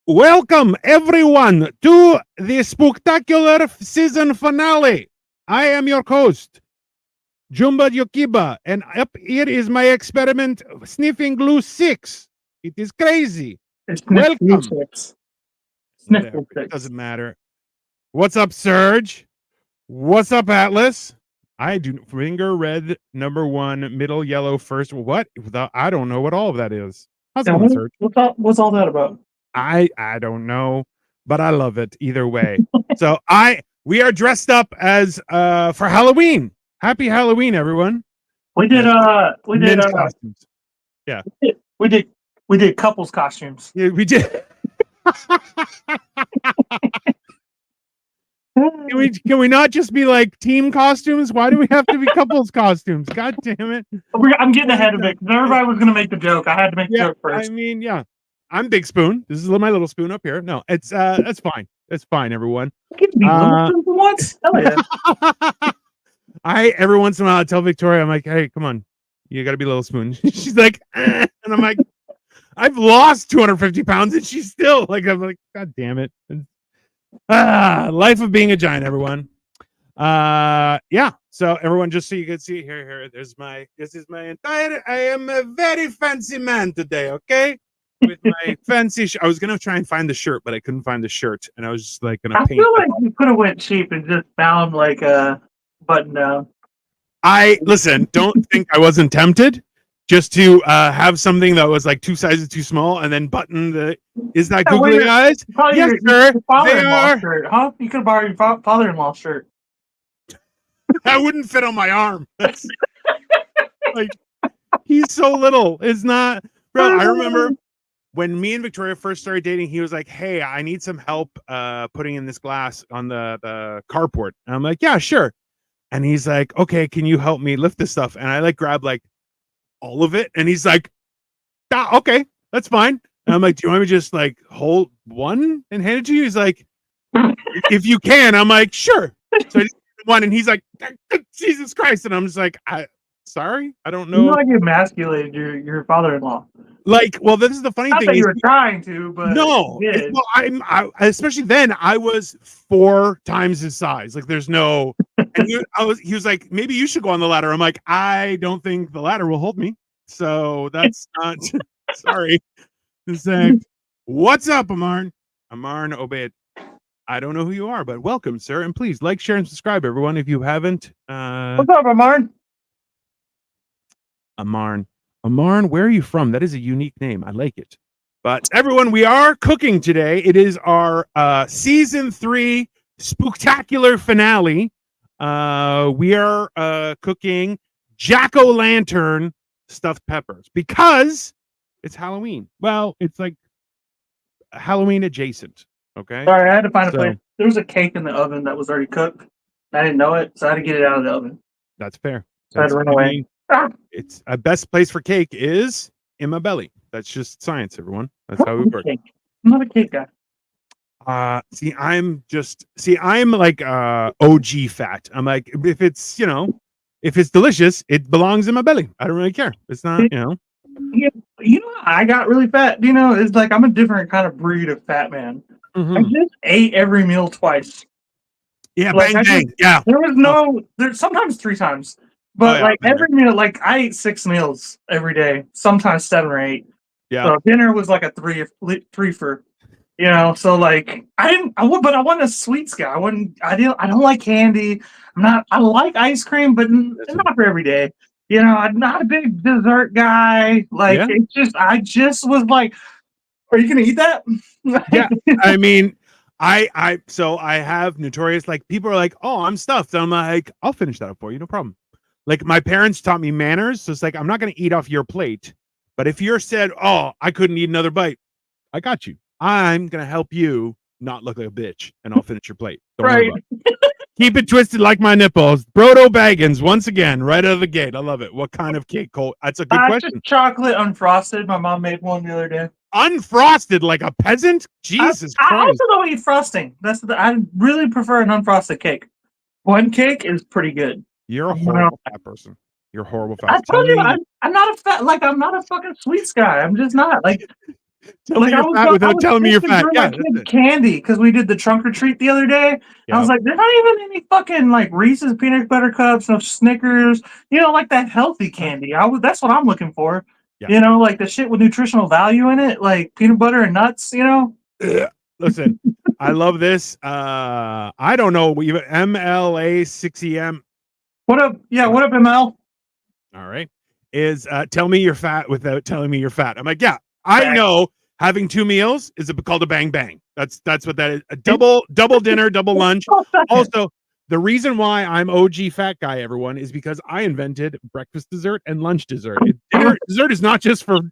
Welcome everyone to the spectacular season finale. I am your host, Jumba Yokiba, and up here is my experiment sniffing glue 6. It is crazy. It's Welcome. Sniffle It doesn't matter. What's up, Serge? What's up, Atlas? I do finger red number 1, middle yellow first. What? I don't know what all of that is. How's it going, Serge? What's all that about? I don't know, but I love it either way. So we are dressed up as for Halloween. Happy Halloween, everyone. We did costumes. Yeah. We did couples costumes. Yeah, we did. Can we not just be like team costumes? Why do we have to be couples costumes? God damn it. I'm getting ahead of it because everybody was going to make the joke. I had to make the joke first. I mean, yeah. I'm Big Spoon. This is my little spoon up here. No, it's that's fine. It's fine, everyone. Give me little spoon for once. Hell yeah. Every once in a while I tell Victoria, I'm like, hey, come on. You gotta be a little spoon. She's like, and I'm like, I've lost 250 pounds and she's still like, I'm like, God damn it. Life of being a giant, everyone. Yeah. So everyone, just so you can see here, this is my entire, I am a very fancy man today, okay? With my fancy I was gonna try and find the shirt, but I couldn't find the shirt, and I was just like gonna paint. I feel like you could have went cheap and just found like a button down. Don't think I wasn't tempted just to have something that was like 2 sizes too small and then button the is that googly eyes? Yes, sir. They are. Shirt, huh? You could have borrowed your father-in-law shirt. That wouldn't fit on my arm. Like he's so little. It's not, bro. I remember when me and Victoria first started dating, he was like, hey, I need some help putting in this glass on the carport. And I'm like, yeah, sure. And he's like, okay, can you help me lift this stuff? And I like grab like all of it. And he's like, okay, that's fine. And I'm like, do you want me to just like hold one and hand it to you? He's like, if you can. I'm like, sure. So I just one, and he's like, Jesus Christ. And I'm just like, sorry, I don't know. You like you emasculated your father-in-law. Like, well, this is the funny Not thing. That you were trying to, but no. Well, I especially then I was 4 times his size. Like, there's no. And he was like, maybe you should go on the ladder. I'm like, I don't think the ladder will hold me. So that's not. Sorry. What's up, Amarn? Amarn Obed. I don't know who you are, but welcome, sir. And please like, share, and subscribe, everyone, if you haven't. What's up, Amarn? Amarn, where are you from? That is a unique name. I like it. But everyone, we are cooking today. It is our season 3 spectacular finale. We are cooking jack-o'-lantern stuffed peppers because it's Halloween. Well, it's like Halloween adjacent. Okay. Sorry, I had to find a place. There was a cake in the oven that was already cooked. I didn't know it, so I had to get it out of the oven. That's fair. So I had to run away. It's a best place for cake is in my belly. That's just science, everyone. That's how we work. I'm not a cake guy. I'm like OG fat. I'm like, if it's if it's delicious, it belongs in my belly. I don't really care. It's not, I got really fat. It's like I'm a different kind of breed of fat man. Mm-hmm. I just ate every meal twice. Yeah, like, bang. Yeah. There was there's sometimes 3 times. But every meal, like I ate 6 meals every day, sometimes 7 or 8. Yeah. So dinner was like a three for, So like I wasn't a sweets guy. I don't like candy. I like ice cream, but not for every day. I'm not a big dessert guy. Like I just was like, are you gonna eat that? Yeah. I mean, I have notorious, like people are like, oh, I'm stuffed. I'm like, I'll finish that up for you, no problem. Like my parents taught me manners, so it's like I'm not going to eat off your plate, but if you're said, "Oh, I couldn't eat another bite," I got you. I'm going to help you not look like a bitch, and I'll finish your plate. Don't worry about it. Keep it twisted like my nipples. Brodo Baggins once again, right out of the gate. I love it. What kind of cake, Cole? That's a good question. Chocolate unfrosted. My mom made one the other day. Unfrosted, like a peasant? Jesus Christ! I also don't eat frosting. I really prefer an unfrosted cake. One cake is pretty good. You're a horrible fat person. You're horrible fat. I told you I'm not a fat. Like I'm not a fucking sweets guy. I'm just not. Like Tell me Like I you're was, fat I without was telling me you're supposed to fat. bring Yeah, my that's kid it. candy because we did the trunk or treat the other day. I was Yeah. like, there's not even any fucking like Reese's peanut butter cups, no Snickers, like that healthy candy. That's what I'm looking for. Yeah. Like the shit with nutritional value in it, like peanut butter and nuts. Ugh. Listen, I love this. I don't know. Even MLA6EM. What up? Yeah, what up, ML? All right. Is tell me you're fat without telling me you're fat. I'm like, yeah, I Facts. know having 2 meals is called a bang bang. That's what that is. A double dinner, double lunch. Also, the reason why I'm OG fat guy, everyone, is because I invented breakfast dessert and lunch dessert. Dessert is not just for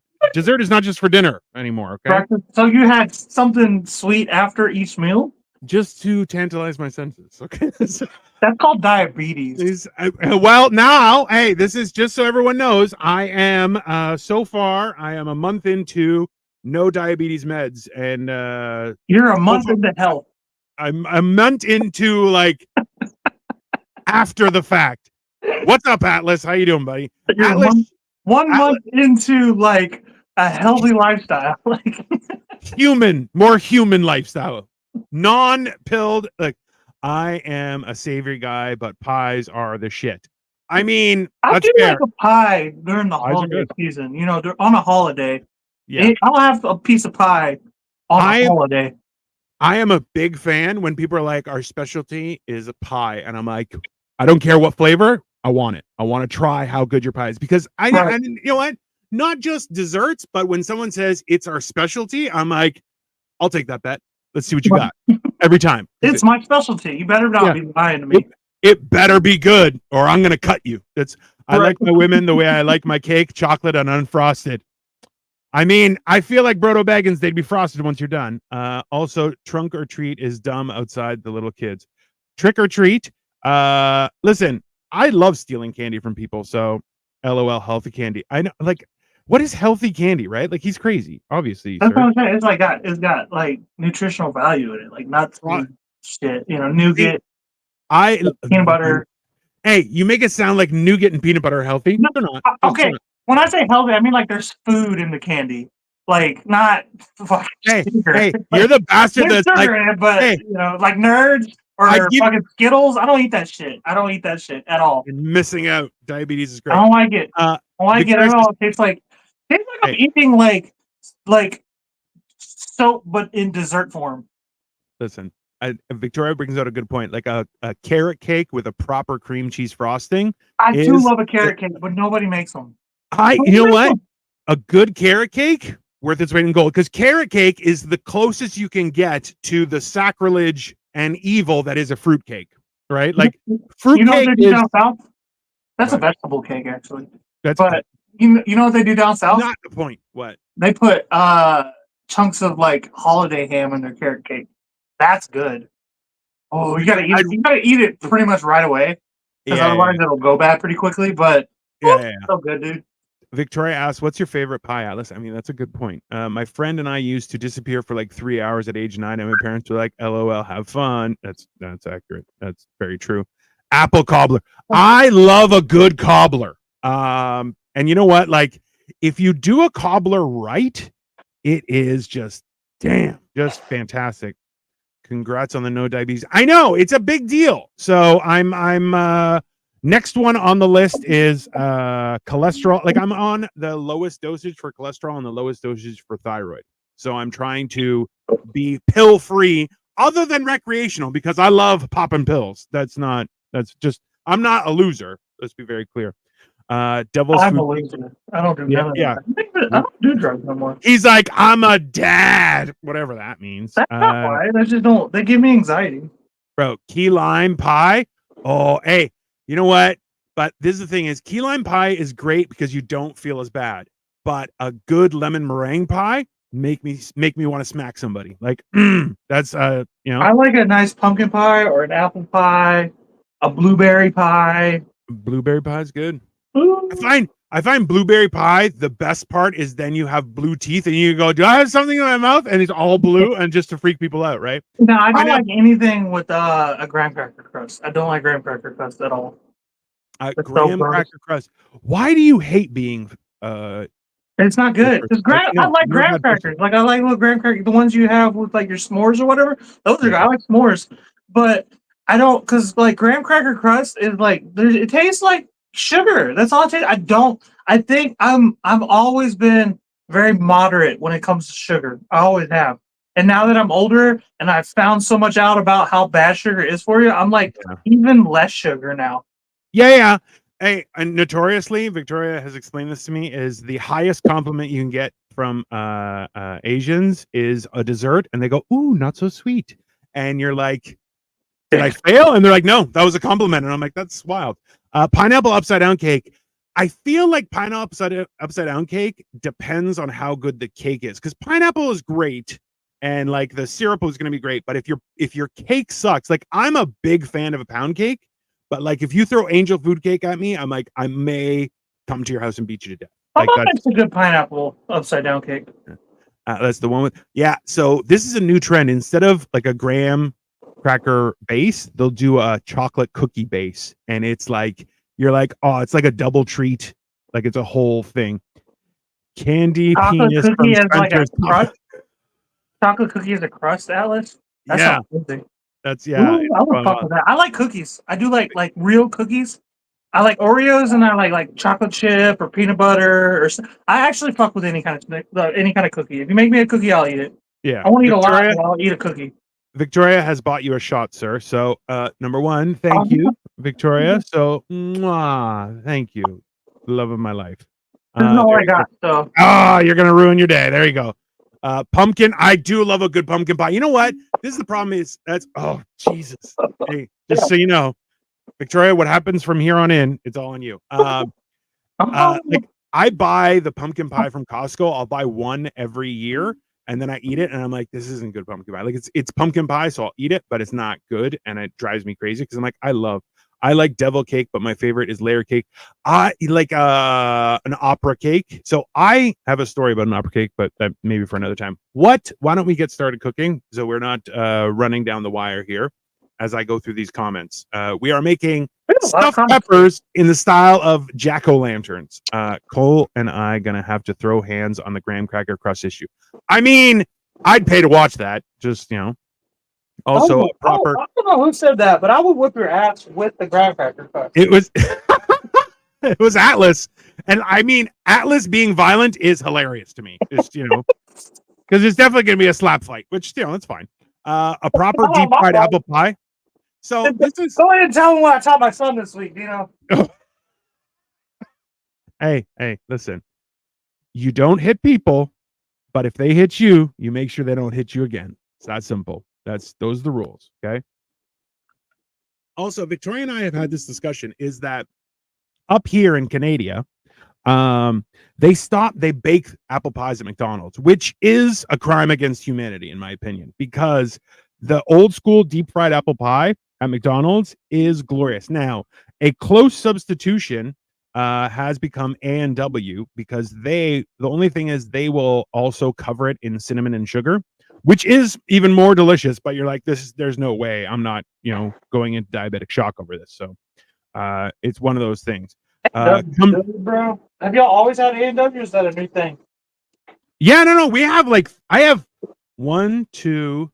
dinner anymore. Okay, Breakfast. So you had something sweet after each meal? just to tantalize my senses. Okay. That's called diabetes. Well, now, hey, this is just so everyone knows. I am so far. I am a month into no diabetes meds, and You're a month into health. I'm a month into like after the fact. What's up, Atlas? How you doing, buddy? You're Atlas, one month into like a healthy lifestyle. Like more human lifestyle, non-pilled. Like I am a savory guy, but pies are the shit. I mean, I that's do fair. like a pie during the Pies are holiday good. season. On a holiday. Yeah. I'll have a piece of pie on a holiday. I am a big fan when people are like, our specialty is a pie. And I'm like, I don't care what flavor. I want it. I want to try how good your pie is because Right. you know what? Not just desserts, but when someone says it's our specialty, I'm like, I'll take that bet. Let's see what you got every time. It's my specialty. You better not be lying to me. It better be good or I'm going to cut you. I like my women the way I like my cake, chocolate and unfrosted. I mean, I feel like Brodo Baggins, they'd be frosted once you're done. Also, trunk or treat is dumb outside the little kids. Trick or treat. Listen, I love stealing candy from people. So, LOL, healthy candy. I know, like, what is healthy candy, right? Like, he's crazy, obviously. That's what I'm saying. It's got like nutritional value in it, like nuts and shit. Nougat, peanut butter. Hey, you make it sound like nougat and peanut butter are healthy. No, they're not. Okay, when I say healthy, I mean like there's food in the candy, like not fucking sugar. Hey, you're the bastard There's that's sugar like, in it, but hey, like nerds or fucking Skittles. I don't eat that shit. I don't eat that shit at all. You're missing out. Diabetes is great. I don't like it. I don't like it at all. It tastes like I'm eating like soap, but in dessert form. Listen, Victoria brings out a good point. Like a carrot cake with a proper cream cheese frosting. I do love a carrot cake, but nobody makes them. You know what? A good carrot cake worth its weight in gold because carrot cake is the closest you can get to the sacrilege and evil that is a fruit cake, right? Like fruit cake is down south. That's a vegetable cake, actually. But you know what they do down south? Not the point. What? They put chunks of like holiday ham in their carrot cake. That's good. Oh, you gotta eat it. You gotta eat it pretty much right away, because otherwise it'll go bad pretty quickly. But so good, dude. Victoria asks, "What's your favorite pie, Atlas?" I mean, that's a good point. My friend and I used to disappear for like 3 hours at age 9, and my parents were like, "LOL, have fun." That's accurate. That's very true. Apple cobbler. I love a good cobbler. And you know what? Like, if you do a cobbler right, it is just fantastic. Congrats on the no diabetes. I know it's a big deal. So I'm next one on the list is cholesterol. Like I'm on the lowest dosage for cholesterol and the lowest dosage for thyroid. So I'm trying to be pill free other than recreational because I love popping pills. I'm not a loser. Let's be very clear. Devil's I'm food. a loser. I don't do none of that. I don't do drugs no more. He's like, I'm a dad, whatever that means. That's not why. They just don't. They give me anxiety. Bro, key lime pie. Oh, hey, you know what? But this is the thing: is key lime pie is great because you don't feel as bad. But a good lemon meringue pie make me want to smack somebody. Like that's I like a nice pumpkin pie or an apple pie, a blueberry pie. Blueberry pie is good. I find blueberry pie, the best part is then you have blue teeth and you go, do I have something in my mouth? And it's all blue and just to freak people out, right? No, I don't like anything with a graham cracker crust. I don't like graham cracker crust at all. Graham cracker crust. Why do you hate being It's not good. It's Like, I no, like never graham had fish. crackers. Like I like little graham crackers, the ones you have with like your s'mores or whatever. Those are good. Yeah. I like s'mores, but I don't because like graham cracker crust is like it tastes like sugar. That's all it tastes. I don't. I think I've always been very moderate when it comes to sugar. I always have. And now that I'm older and I've found so much out about how bad sugar is for you, I'm like Yeah. even less sugar now. Yeah. Hey, and notoriously, Victoria has explained this to me, is the highest compliment you can get from Asians is a dessert, and they go, "Ooh, not so sweet," and you're like, "Did I fail?" And they're like, "No, that was a compliment," and I'm like, "That's wild." Pineapple upside down cake. I feel like pineapple upside down cake depends on how good the cake is, because pineapple is great, and like the syrup is going to be great, but if your cake sucks, like I'm a big fan of a pound cake. But like, if you throw angel food cake at me, I'm like, I may come to your house and beat you to death. How Like about that's a good pineapple upside down cake? that's the one with, yeah. So this is a new trend. Instead of like a graham cracker base, they'll do a chocolate cookie base, and it's like you're like, oh, it's like a double treat, like it's a whole thing. Candy Chocolate penis from cookie as like a Spencer's. crust. Chocolate cookie as a crust, Atlas. That Yeah, sounds good. that's yeah. Ooh, I would fuck with that. I like cookies. I do like real cookies. I like Oreos and I like chocolate chip or peanut butter or. I actually fuck with any kind of cookie. If you make me a cookie, I'll eat it. Yeah, I won't eat a lot, Victoria. but I'll eat a cookie. Victoria has bought you a shot, sir. So, number one, thank Um, you, Victoria. So, mwah, thank you, love of my life. This is all There I you go. got. So Ah, you're gonna ruin your day. There you go. Pumpkin. I do love a good pumpkin pie. You know what? This is the problem. Is that's oh Jesus. Hey, just so you know, Victoria, what happens from here on in, it's all on you. Like I buy the pumpkin pie from Costco. I'll buy one every year, and then I eat it, and I'm like, this isn't good pumpkin pie. Like it's pumpkin pie, so I'll eat it, but it's not good, and it drives me crazy because I'm like, I like devil cake, but my favorite is layer cake. I like an opera cake. So I have a story about an opera cake, but that maybe for another time. Why don't we get started cooking so we're not running down the wire here as I go through these comments. We are making stuffed peppers in the style of jack-o'-lanterns. Cole and I gonna have to throw hands on the graham cracker crust issue. I mean, I'd pay to watch that. Just also proper. I don't know who said that, but I would whip your ass with the graham cracker crust. It was it was Atlas, and I mean Atlas being violent is hilarious to me. Just because it's definitely gonna be a slap fight, which that's fine. A proper deep fried apple pie. So this is. Go ahead and tell him what I taught my son this week. Hey, listen. You don't hit people, but if they hit you, you make sure they don't hit you again. It's that simple. Those are the rules. Okay. Also, Victoria and I have had this discussion. Is that up here in Canada, they bake apple pies at McDonald's, which is a crime against humanity, in my opinion, because the old school deep fried apple pie at McDonald's is glorious. Now, a close substitution has become A&W because the only thing is they will also cover it in cinnamon and sugar, which is even more delicious. But you're like, there's no way I'm not going into diabetic shock over this. So it's one of those things. Bro, have y'all always had A&W? Or is that a new thing? Yeah, no. We have I have 1, 2,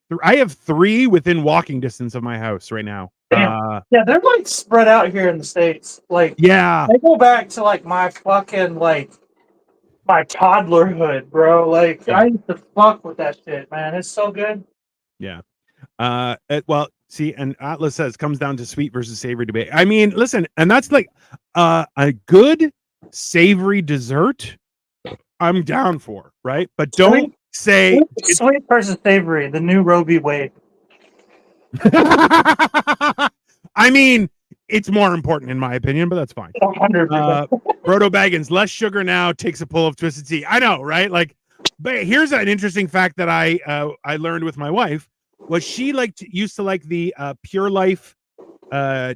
3. I have 3 within walking distance of my house right now. Yeah, they're like spread out here in the States. Like, yeah, they go back to like my fucking my toddlerhood, bro. Like, I used to fuck with that shit, man. It's so good. Yeah. Well, see, and Atlas says comes down to sweet versus savory debate. I mean, listen, and that's like a good savory dessert. I'm down for, right? But don't say sweet versus savory, the new Roe v. Wade. I mean, it's more important in my opinion, but that's fine. 100%. Brodo Baggins, less sugar now takes a pull of Twisted Tea. I know, right? Like, but here's an interesting fact that I learned with my wife. Was she used to like the Pure Life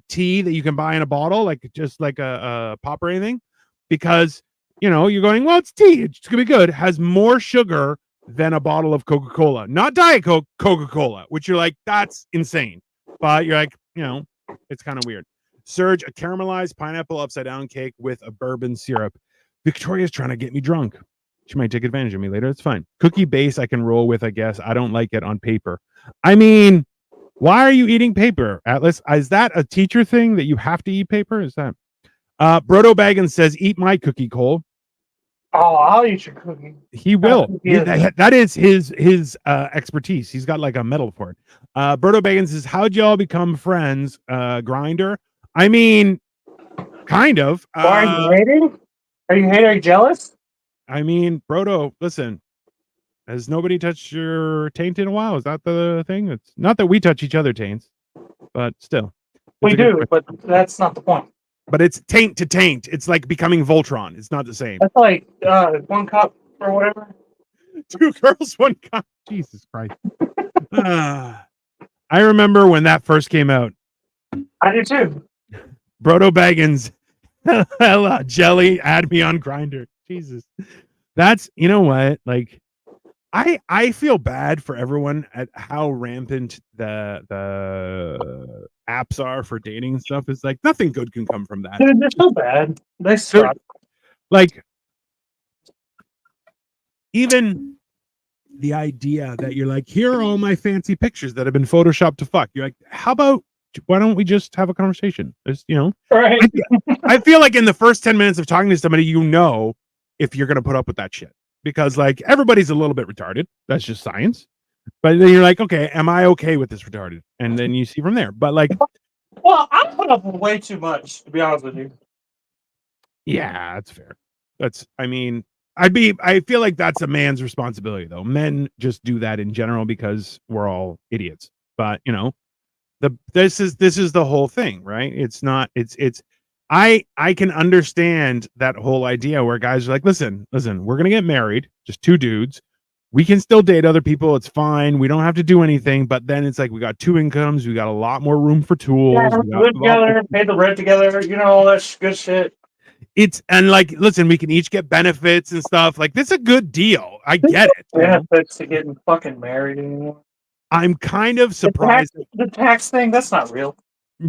tea that you can buy in a bottle, like just like a pop or anything, because you're going, well, it's tea, it's gonna be good. It has more sugar than a bottle of Coca-Cola, not Diet Coke, Coca-Cola, which you're like, that's insane. But you're like, it's kind of weird. Serge, a caramelized pineapple upside down cake with a bourbon syrup. Victoria's trying to get me drunk. She might take advantage of me later. It's fine. Cookie base I can roll with, I guess. I don't like it on paper. I mean, why are you eating paper, Atlas? Is that a teacher thing that you have to eat paper? Is that Brodo Baggins says, eat my cookie, Cole. Oh, I'll eat your cookie. He will. Cookie is it? That is his expertise. He's got like a medal for it. Brodo Baggins says, how'd y'all become friends? Grinder. I mean, kind of. Why are you hating? Are you hating? Are you jealous? I mean, Brodo, listen. Has nobody touched your taint in a while? Is that the thing? It's not that we touch each other taints, but still. We It's a good do, question. but that's not the point. But it's taint to taint. It's like becoming Voltron. It's not the same. That's like 1 cup or whatever. 2 girls, 1 cup. Jesus Christ. I remember when that first came out. I do too. Brodo Baggins, hella jelly, add me on Grinder. Jesus. That's, you know what? Like, I feel bad for everyone at how rampant the apps are for dating and stuff. It's like nothing good can come from that. Dude, they're so bad. They suck. Like, even the idea that you're like, here are all my fancy pictures that have been photoshopped to fuck. You're like, how about, why don't we just have a conversation? There's, you know, Right. I feel like in the first 10 minutes of talking to somebody, you know, if you're going to put up with that shit, because like everybody's a little bit retarded. That's just science. But then you're like, okay, am I okay with this retarded? And then you see from there. But like, Well, I put up with way too much, to be honest with you. yeah, that's fair. That's, I mean, I feel like that's a man's responsibility though. Men just do that in general because we're all idiots. But you know, this is the whole thing, right? It's not, it's I can understand that whole idea where guys are like, listen, we're gonna get married, just 2 dudes. We can still date other people. It's fine. We don't have to do anything. But then it's like we got 2 incomes. We got a lot more room for tools. Yeah, we got live together, pay the rent together, you know, all that good shit. It's, and like, listen, we can each get benefits and stuff. Like, this is a good deal. I get it. you know? Benefits to getting fucking married anymore. I'm kind of surprised. The tax thing, that's not real.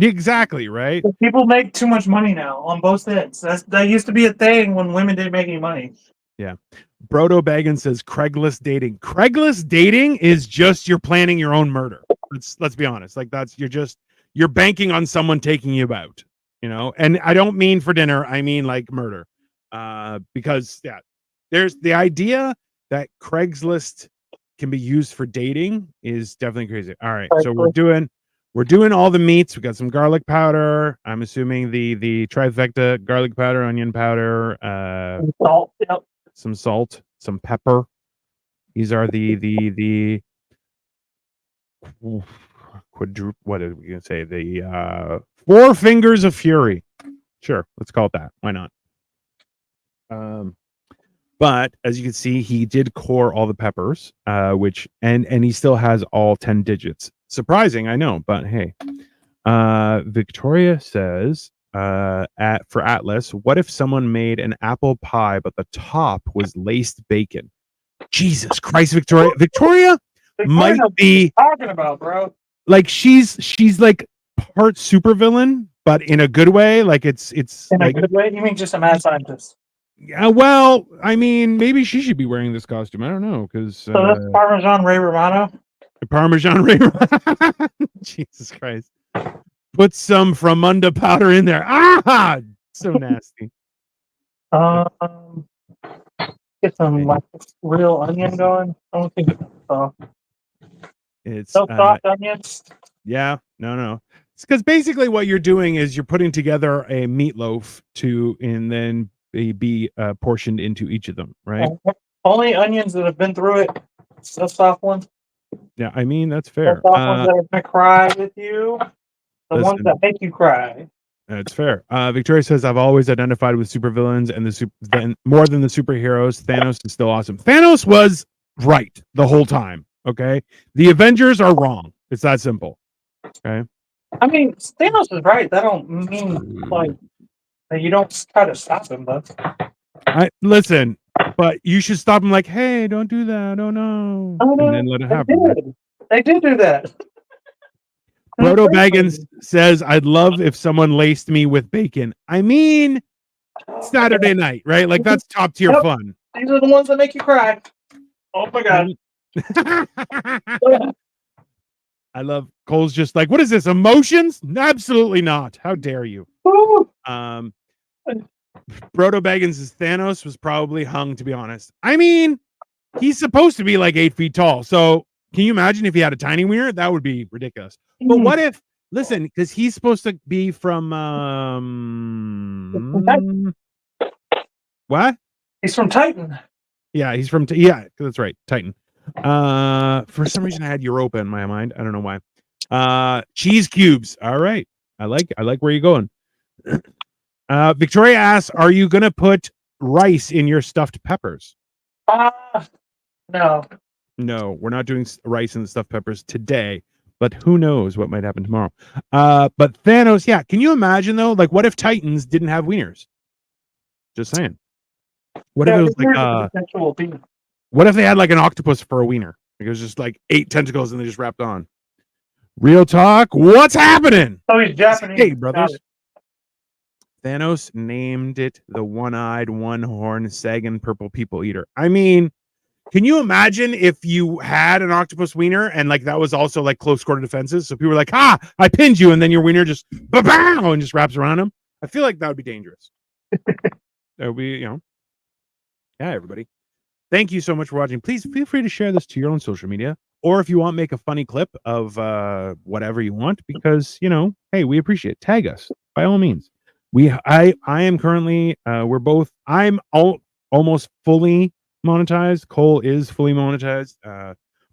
Exactly, right? People make too much money now on both ends. That used to be a thing when women didn't make any money. Yeah. Brodo Baggins says Craigslist dating. Craigslist dating is just you're planning your own murder. Let's be honest. Like, that's, you're banking on someone taking you out, you know? And I don't mean for dinner, I mean like murder. Because yeah, there's the idea that Craigslist can be used for dating is definitely crazy. All right. So we're doing all the meats. We got some garlic powder. I'm assuming the trifecta: garlic powder, onion powder, Salt, yep. some salt, some pepper. These are the quadruple. What are we gonna say? The 4 fingers of fury. Sure, let's call it that. Why not? But as you can see, he did core all the peppers, which and he still has all 10 digits. Surprising, I know, but hey. Victoria says, for Atlas, what if someone made an apple pie but the top was laced bacon? Jesus Christ, Victoria. Victoria might be talking about, bro. Like she's like part supervillain, but in a good way. Like it's in like, a good way. You mean just a mad scientist? Yeah, well, I mean, maybe she should be wearing this costume. I don't know, because So that's Parmesan Ray Romano. Parmesan Ray. Jesus Christ! Put some Fromunda powder in there. Ah, so nasty. Get some like real onion going. I don't think it's so soft onions. Yeah, no. It's because basically what you're doing is you're putting together a meatloaf and then be portioned into each of them, right? Only onions that have been through it. The soft ones. Yeah, I mean that's fair. The soft ones that are gonna cry with you. The ones that make you cry. That's fair. Victoria says, I've always identified with supervillains and more than the superheroes. Thanos is still awesome. Thanos was right the whole time. Okay. The Avengers are wrong. It's that simple. Okay. I mean, Thanos is right. That don't mean like that you don't try to stop him, though. Listen, but you should stop him like, hey, don't do that. Oh no. And then let it happen. They did do that. Brodo Baggins says, I'd love if someone laced me with bacon. I mean, Saturday night, right? Like that's top tier Yep. fun. These are the ones that make you cry. Oh my god. I love Cole's just like, what is this? Emotions? Absolutely not. How dare you? Woo. Brodo Baggins' Thanos was probably hung, to be honest. I mean, he's supposed to be like 8 feet tall. So can you imagine if he had a tiny wiener? That would be ridiculous. But what if, listen, because he's supposed to be from what? He's from Titan. Yeah, he's from yeah, that's right, Titan. For some reason I had Europa in my mind. I don't know why. Cheese cubes. All right. I like where you're going. Victoria asks, are you gonna put rice in your stuffed peppers? No. No, we're not doing rice and stuffed peppers today, but who knows what might happen tomorrow. But Thanos, yeah, can you imagine though? Like, what if Titans didn't have wieners? Just saying. What if it was like what if they had like an octopus for a wiener? Like it was just like 8 tentacles and they just wrapped on. Real talk, what's happening? Oh, he's Japanese. Hey, brothers. Thanos named it the one-eyed, one-horned, Sagan purple people eater. I mean, can you imagine if you had an octopus wiener and like that was also like close quarter defenses? So people were like, "Ha, I pinned you," and then your wiener just ba-bow and just wraps around him. I feel like that would be dangerous. That would be, yeah, everybody. Thank you so much for watching. Please feel free to share this to your own social media, or if you want, make a funny clip of whatever you want, because hey, we appreciate it. Tag us by all means. I am currently we're both. I'm almost fully monetized. Cole is fully monetized,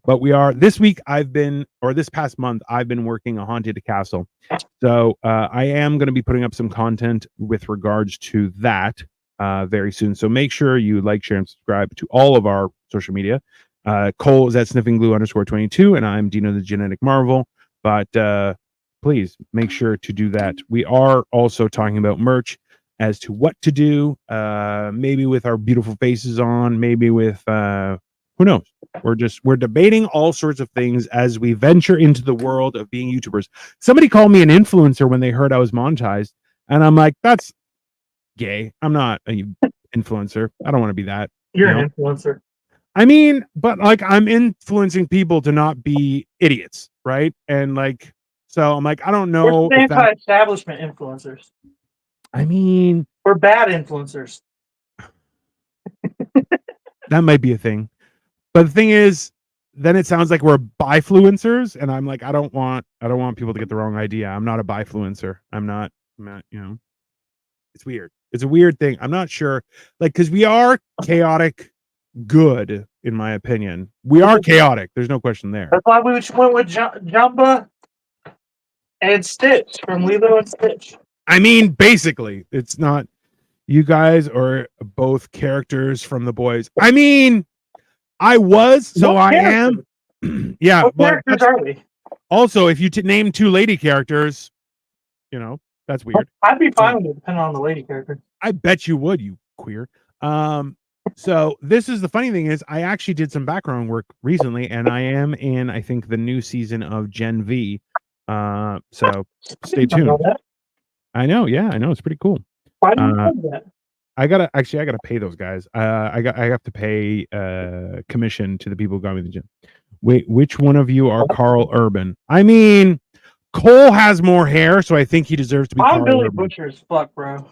but we are this week. This past month, I've been working a Haunted Castle, so I am going to be putting up some content with regards to that very soon. So make sure you like, share, and subscribe to all of our social media. Cole is at sniffingglue_22, and I'm Dino the Genetic Marvel. But please make sure to do that. We are also talking about merch as to what to do, maybe with our beautiful faces on, maybe with who knows. We're debating all sorts of things as we venture into the world of being YouTubers. Somebody called me an influencer when they heard I was monetized, and I'm like, that's gay. I'm not an influencer. I don't want to be that. You're an influencer. I mean, but like I'm influencing people to not be idiots, right? And like, so I'm like, I don't know. We're anti-establishment influencers. I mean, we're bad influencers. That might be a thing. But the thing is, then it sounds like we're bifluencers, and I'm like, I don't want people to get the wrong idea. I'm not a bifluencer. I'm not, it's weird. It's a weird thing. I'm not sure, like, because we are chaotic good, in my opinion. We are chaotic. There's no question there. That's why we went with Jumba and Stitch from Lilo and Stitch. I mean, basically, it's not. You guys are both characters from The Boys. I mean, I was, so I am. Yeah, what characters are we? Also, if you name 2 lady characters, that's weird. I'd be fine with it, depending on the lady character. I bet you would, you queer. So this is the funny thing is, I actually did some background work recently, and I am in, I think, the new season of Gen V. So stay tuned. I know, yeah, I know, it's pretty cool. Why do you know that? I gotta pay those guys. I have to pay commission to the people who got me the gym. Wait, which one of you are Carl Urban? I mean, Cole has more hair, so I think he deserves to be. I'm Billy Butcher as fuck, bro.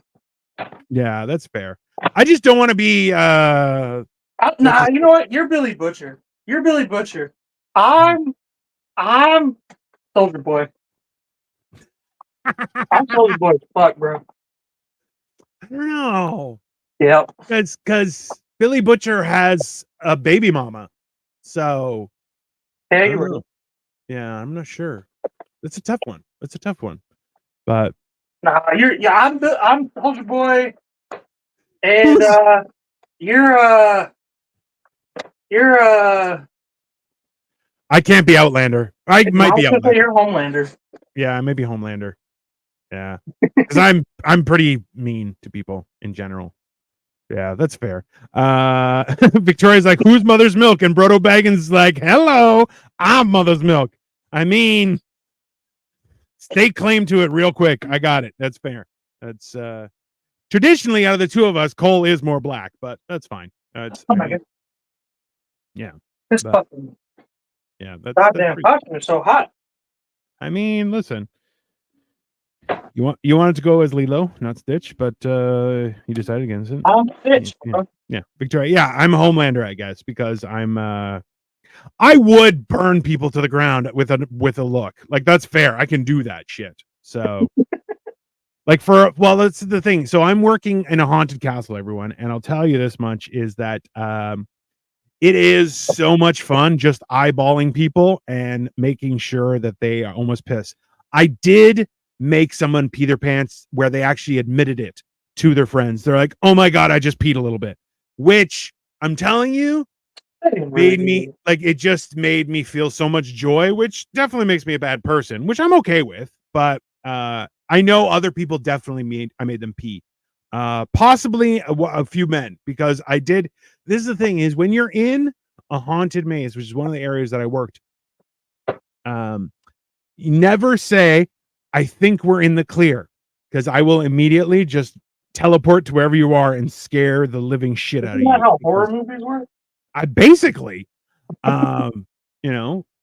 Yeah, that's fair. I just don't want to be. Nah, you know what? You're Billy Butcher. You're Billy Butcher. I'm Soldier Boy. I'm Soldier Boy as fuck, bro. I don't know. Yeah, because Billy Butcher has a baby mama, so yeah, I'm not sure. It's a tough one. But nah, I'm Soldier Boy, and you're I can't be Outlander. I might be Outlander. You're Homelander. Yeah, I may be Homelander. Yeah, because I'm pretty mean to people in general. Yeah, that's fair. Victoria's like, who's Mother's Milk? And Brodo Baggins like, hello, I'm Mother's Milk. I mean, stake claim to it real quick. I got it. That's fair. That's traditionally, out of the two of us, Cole is more black, but that's fine. It's, Oh I my mean, god, yeah, this but fucking yeah, that's goddamn pretty. costume is so hot. I mean, listen, you wanted to go as Lilo, not Stitch, but you decided against it. I'm bitch, Yeah, bro. yeah, Victoria. Yeah, I'm a Homelander, I guess, because I'm. I would burn people to the ground with a look. Like that's fair. I can do that shit. So. Like that's the thing. So I'm working in a haunted castle, everyone, and I'll tell you this much is that it is so much fun just eyeballing people and making sure that they are almost pissed. I did make someone pee their pants where they actually admitted it to their friends. They're like, "Oh my god, I just peed a little bit," which I'm telling you I didn't made really me do like it just made me feel so much joy, which definitely makes me a bad person, which I'm okay with, but I know other people definitely I made them pee. Possibly a few men because I did. This is the thing is when you're in a haunted maze, which is one of the areas that I worked. You never say, "I think we're in the clear," because I will immediately just teleport to wherever you are and scare the living shit out of Isn't that you. how Because horror movies work? I basically,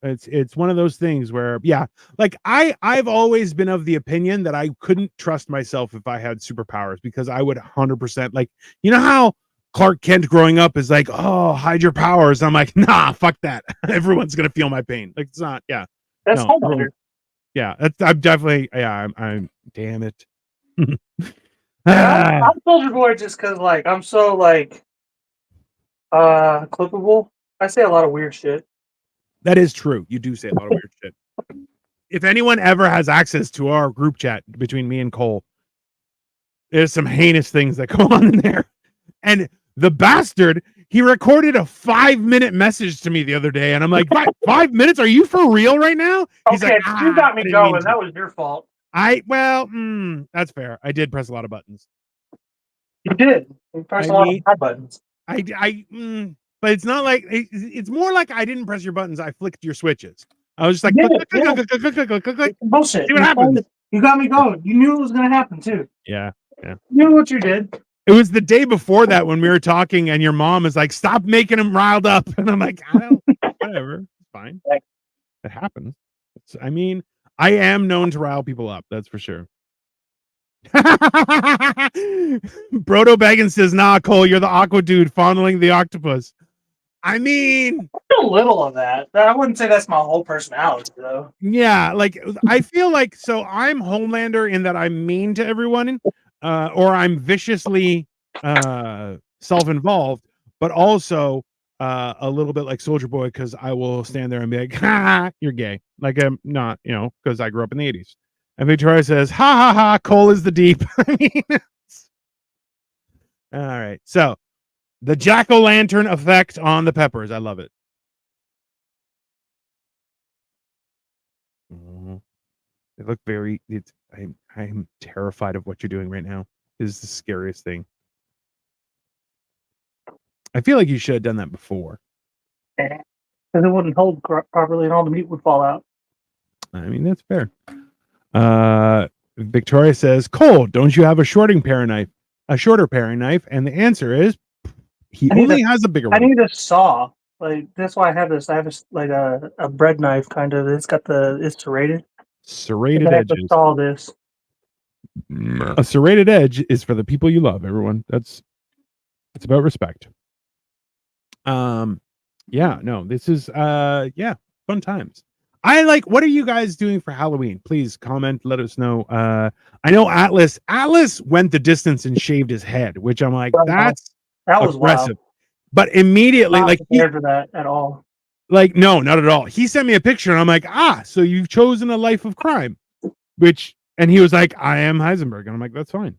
it's one of those things where, yeah, like I've always been of the opinion that I couldn't trust myself if I had superpowers because I would 100% like, you know how Clark Kent growing up is like, oh, hide your powers. I'm like, nah, fuck that. Everyone's gonna feel my pain. Like it's not, yeah, That's no, Homelander. yeah, I'm definitely, yeah, I'm damn it. Yeah, I'm Soldier Boy just because like I'm so like clippable. I say a lot of weird shit. That is true. You do say a lot of weird shit. If anyone ever has access to our group chat between me and Cole, there's some heinous things that go on in there. And the bastard, he recorded a 5-minute message to me the other day, and I'm like, 5 minutes? Are you for real right now? He's Okay, like, you got I me didn't mean going. to. That was your fault. That's fair. I did press a lot of buttons. You did. You pressed I a lot of mean, my buttons. but it's not like it's more like I didn't press your buttons. I flicked your switches. I was just like, You click, did, click, yeah. click, click, click, click, click, click, click. Bullshit. See what happens. You got me going. You knew it was gonna happen too. Yeah. You knew what you did. It was the day before that when we were talking, and your mom is like, "Stop making him riled up," and I'm like, "I don't, whatever, it's fine. It happens." I mean, I am known to rile people up. That's for sure. Brodo Baggins says, "Nah, Cole, you're the aqua dude fondling the octopus." I mean, A little of that. I wouldn't say that's my whole personality though. yeah, like I feel like so I'm Homelander in that I'm mean to everyone, or I'm viciously self-involved, but also a little bit like Soldier Boy because I will stand there and be like, "Ha, you're gay." Like I'm not, because I grew up in the '80s. And Victoria says, "Ha ha ha, Cole is the deep." I mean, all right. So the jack-o'-lantern effect on the peppers. I love it. Mhm. They look very. I'm terrified of what you're doing right now. This is the scariest thing. I feel like you should have done that before. Because it wouldn't hold properly and all the meat would fall out. I mean, that's fair. Victoria says, "Cole, don't you have a shorter paring knife?" And the answer is, he only has a bigger I one. need a saw. Like that's why I have this. I have like a bread knife kind of. It's serrated. Serrated I have to edges. saw this. A serrated edge is for the people you love, everyone. It's about respect. Yeah, no, this is fun times. What are you guys doing for Halloween? Please comment, let us know. I know Atlas went the distance and shaved his head, which I'm like, that's that was aggressive. Wild. But immediately, Not like prepared for that at all. Like, no, not at all. He sent me a picture and I'm like, so you've chosen a life of crime, and he was like, I am Heisenberg. And I'm like, that's fine.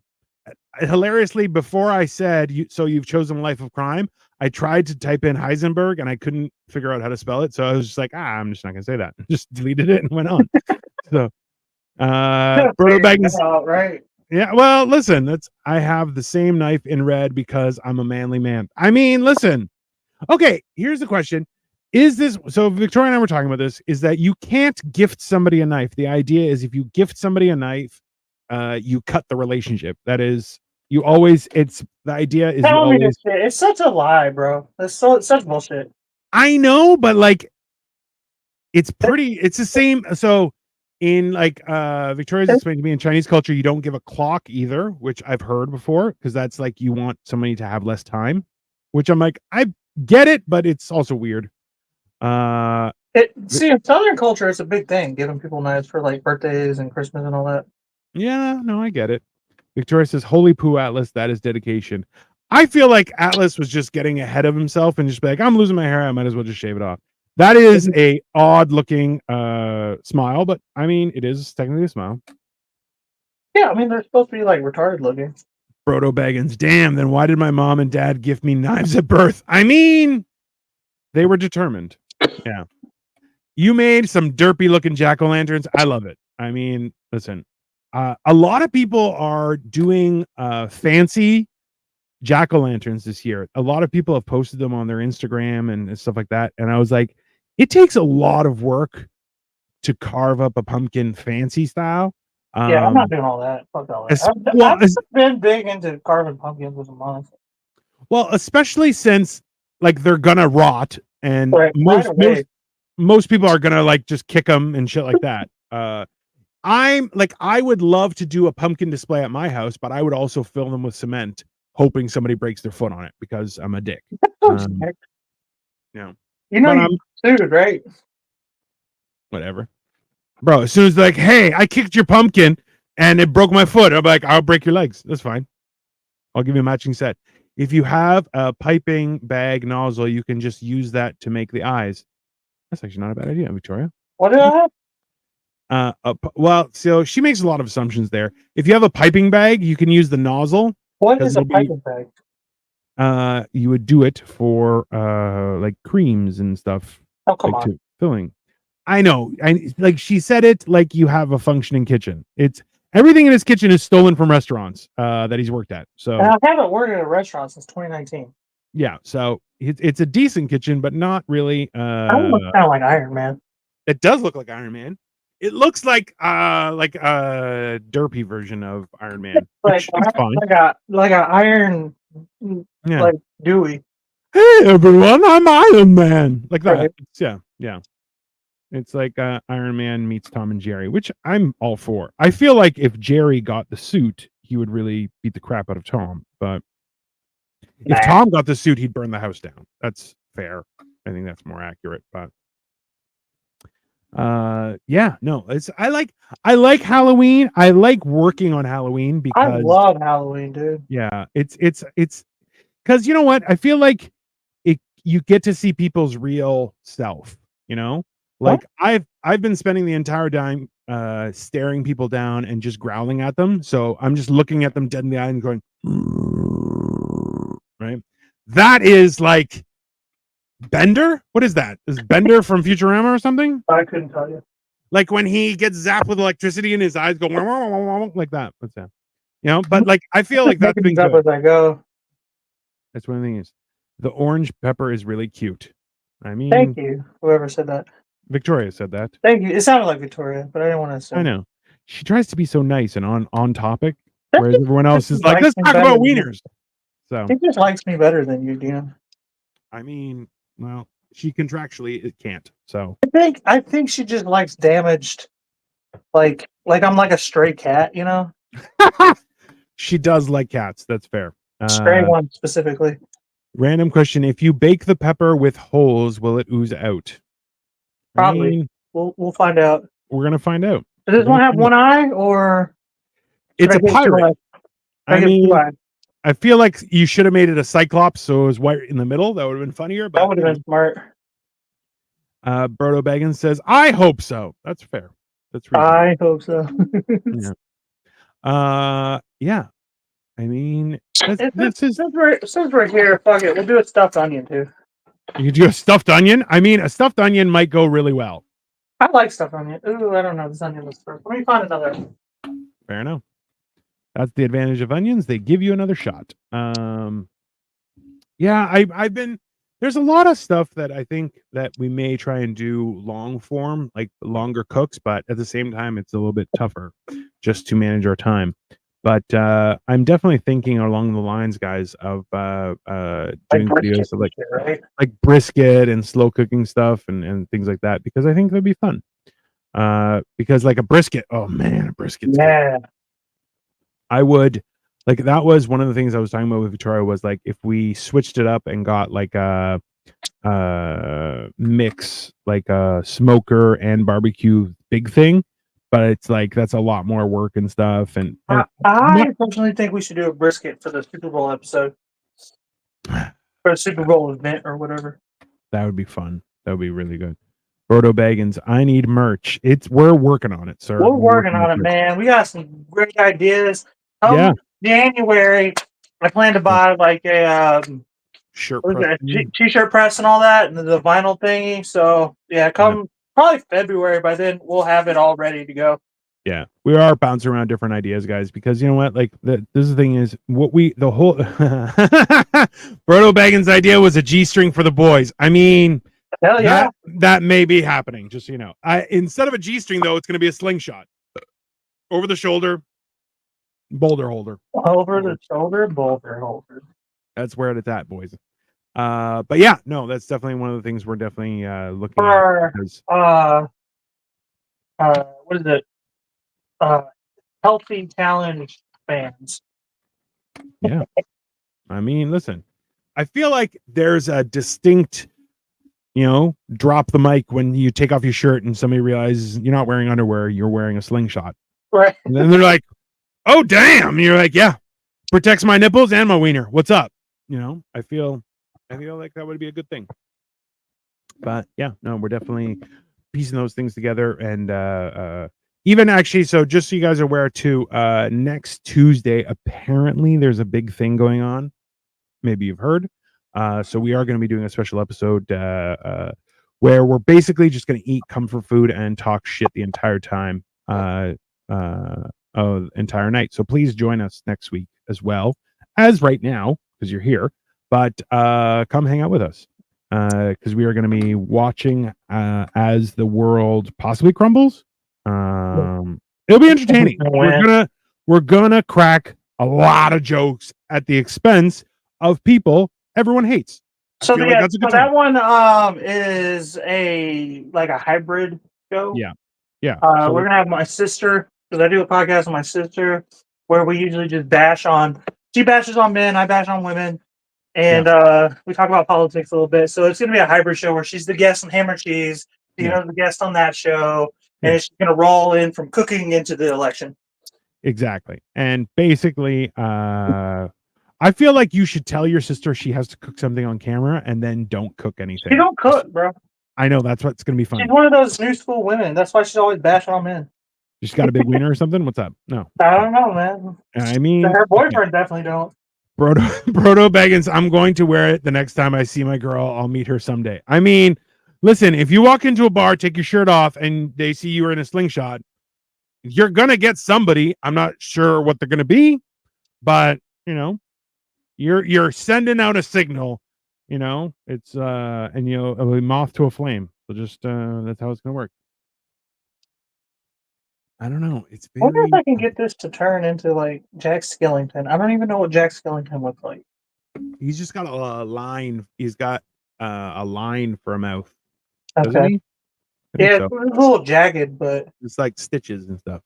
Hilariously, before I said, so you've chosen a life of crime, I tried to type in Heisenberg and I couldn't figure out how to spell it. So I was just like, I'm just not going to say that. Just deleted it and went on. So, Brodo Baggins. Right. Yeah, well, listen, I have the same knife in red because I'm a manly man. I mean, listen. Okay, here's the question. Is this so? Victoria and I were talking about this. Is that you can't gift somebody a knife? The idea is if you gift somebody a knife, you cut the relationship. That is You always, it's the idea is you Tell me this always. shit. It's such a lie, bro. It's such bullshit. I know, but like it's the same. So in like Victoria's explained to me in Chinese culture, you don't give a clock either, which I've heard before, because that's like you want somebody to have less time, which I'm like, I get it, but it's also weird. See, in Southern culture, it's a big thing, giving people knives for like birthdays and Christmas and all that. Yeah, no, I get it. Victoria says, "Holy poo, Atlas, that is dedication." I feel like Atlas was just getting ahead of himself and just be like, "I'm losing my hair. I might as well just shave it off." That is a odd looking smile, but I mean, it is technically a smile. Yeah, I mean, they're supposed to be like retarded looking. Brodo Baggins, damn. Then why did my mom and dad gift me knives at birth? I mean, they were determined. Yeah, you made some derpy looking jack o' lanterns. I love it. I mean, listen. A lot of people are doing fancy jack-o'-lanterns this year. A lot of people have posted them on their Instagram and stuff like that. And I was like, it takes a lot of work to carve up a pumpkin fancy style. Yeah, I'm not doing all that. Fuck all that. I've been big into carving pumpkins with a month. Well, especially since like they're gonna rot, and most people are gonna like just kick them and shit like that. I'm like, I would love to do a pumpkin display at my house, but I would also fill them with cement, hoping somebody breaks their foot on it because I'm a dick. Yeah. You know, I'm sued, right? Whatever. Bro, as soon as they're like, hey, I kicked your pumpkin and it broke my foot, I'm like, I'll break your legs. That's fine. I'll give you a matching set. If you have a piping bag nozzle, you can just use that to make the eyes. That's actually not a bad idea, Victoria. What do I have? Well, so she makes a lot of assumptions there. If you have a piping bag, you can use the nozzle. What is a piping bag? You would do it for like creams and stuff. Oh, come on. To filling. I know. Like she said it like you have a functioning kitchen. It's everything in his kitchen is stolen from restaurants that he's worked at. So and I haven't worked at a restaurant since 2019. Yeah, so it's a decent kitchen, but not really. I look kind of like Iron Man. It does look like Iron Man. It looks like a derpy version of Iron Man. Like an Iron, like Dewey. Hey everyone, I'm Iron Man. Like that. Right. Yeah. It's like Iron Man meets Tom and Jerry, which I'm all for. I feel like if Jerry got the suit, he would really beat the crap out of Tom. But if Tom got the suit, he'd burn the house down. That's fair. I think that's more accurate. But yeah, no, I like Halloween. I like working on Halloween because I love Halloween, dude. Yeah, it's because you know what? I feel like you get to see people's real self, you know? Like I've been spending the entire time staring people down and just growling at them. So I'm just looking at them dead in the eye and going, right? That is like Bender? What is that? Is Bender from Futurama or something? I couldn't tell you. Like when he gets zapped with electricity and his eyes go like that. What's that? You know, but like I feel like that's been up as I go. That's one of the things. The orange pepper is really cute. I mean, thank you, whoever said that. Victoria said that. Thank you. It sounded like Victoria, but I didn't want to say. I know. She tries to be so nice and on topic, whereas everyone else is like, let's talk about wieners. So she just likes me better than you, Dean. I mean, well, she contractually it can't. So I think she just likes damaged, like I'm like a stray cat, you know. She does like cats. That's fair. Stray one specifically. Random question: if you bake the pepper with holes, will it ooze out? Probably. I mean, we'll find out. We're gonna find out. Does this one have one eye, or it's a pirate? I mean, I feel like you should have made it a cyclops, so it was white in the middle. That would have been funnier. But that would have been smart. Brodo Baggins says, "I hope so." That's fair. That's reasonable. I hope so. Yeah. I mean, this is says right here. Fuck it, we'll do a stuffed onion too. You could do a stuffed onion. I mean, a stuffed onion might go really well. I like stuffed onion. Ooh, I don't know. This onion looks first. Let me find another. Fair enough. That's the advantage of onions. They give you another shot. Yeah, I've been. There's a lot of stuff that I think that we may try and do long form, like longer cooks, but at the same time, it's a little bit tougher just to manage our time. But I'm definitely thinking along the lines, guys, of doing videos of like brisket and slow cooking stuff and things like that, because I think that'd be fun. Because like a brisket, oh man, a brisket's good. Yeah. I would like that was one of the things I was talking about with Victoria was like if we switched it up and got like a mix, like a smoker and barbecue big thing, but it's like that's a lot more work and stuff. And I personally think we should do a brisket for the Super Bowl episode, for a Super Bowl event or whatever. that would be fun. That would be really good. Brodo Baggins, I need merch. We're working on it, sir. We're working on it, man. We got some great ideas. Yeah. January, I plan to buy like a shirt t-shirt press and all that, and the vinyl thingy. So yeah, probably February. By then, we'll have it all ready to go. Yeah, we are bouncing around different ideas, guys, because you know what? Like this is the thing is the whole Brodo Baggins idea was a G-string for the boys. I mean, hell yeah, that may be happening. Just so you know, instead of a G-string though, it's going to be a slingshot over the shoulder boulder holder. Over the shoulder boulder holder. That's where it's at, boys. But yeah, no, that's definitely one of the things we're definitely looking for, at. What is it? Healthy challenge fans. Yeah. I mean, listen, I feel like there's a distinct, drop the mic when you take off your shirt and somebody realizes you're not wearing underwear, you're wearing a slingshot. Right. And then they're like, oh, damn. And you're like, yeah, protects my nipples and my wiener. What's up? I feel like that would be a good thing. But yeah, no, we're definitely piecing those things together. And even actually, so just so you guys are aware too, next Tuesday, apparently there's a big thing going on. Maybe you've heard. So we are going to be doing a special episode where we're basically just going to eat comfort food and talk shit the entire time, entire night. So please join us next week as well as right now, because you're here. But come hang out with us, because we are going to be watching as the world possibly crumbles. It'll be entertaining. We're gonna crack a lot of jokes at the expense of people everyone hates. So that one is a hybrid show. Yeah. So we're gonna have my sister, because I do a podcast with my sister where we usually just bash on. She bashes on men, I bash on women, and we talk about politics a little bit. So it's gonna be a hybrid show where she's the guest on Hammer Cheese, the guest on that show. And she's going to roll in from cooking into the election. Exactly. And basically, I feel like you should tell your sister she has to cook something on camera and then don't cook anything. She don't cook, bro. I know. That's what's going to be fun. She's one of those new school women. That's why she's always bashing on men. She's got a big wiener or something? What's up? No. I don't know, man. I mean, her boyfriend definitely don't. Brodo Baggins, I'm going to wear it the next time I see my girl. I'll meet her someday. I mean, listen, if you walk into a bar, take your shirt off, and they see you are in a slingshot, you're going to get somebody. I'm not sure what they're going to be, but, you're sending out a signal, it's, and, a moth to a flame. So just, that's how it's going to work. I don't know. I wonder if I can get this to turn into like Jack Skellington. I don't even know what Jack Skellington looks like. He's just got a line. He's got a line for a mouth. Okay. Yeah, so. It's a little jagged, but it's like stitches and stuff.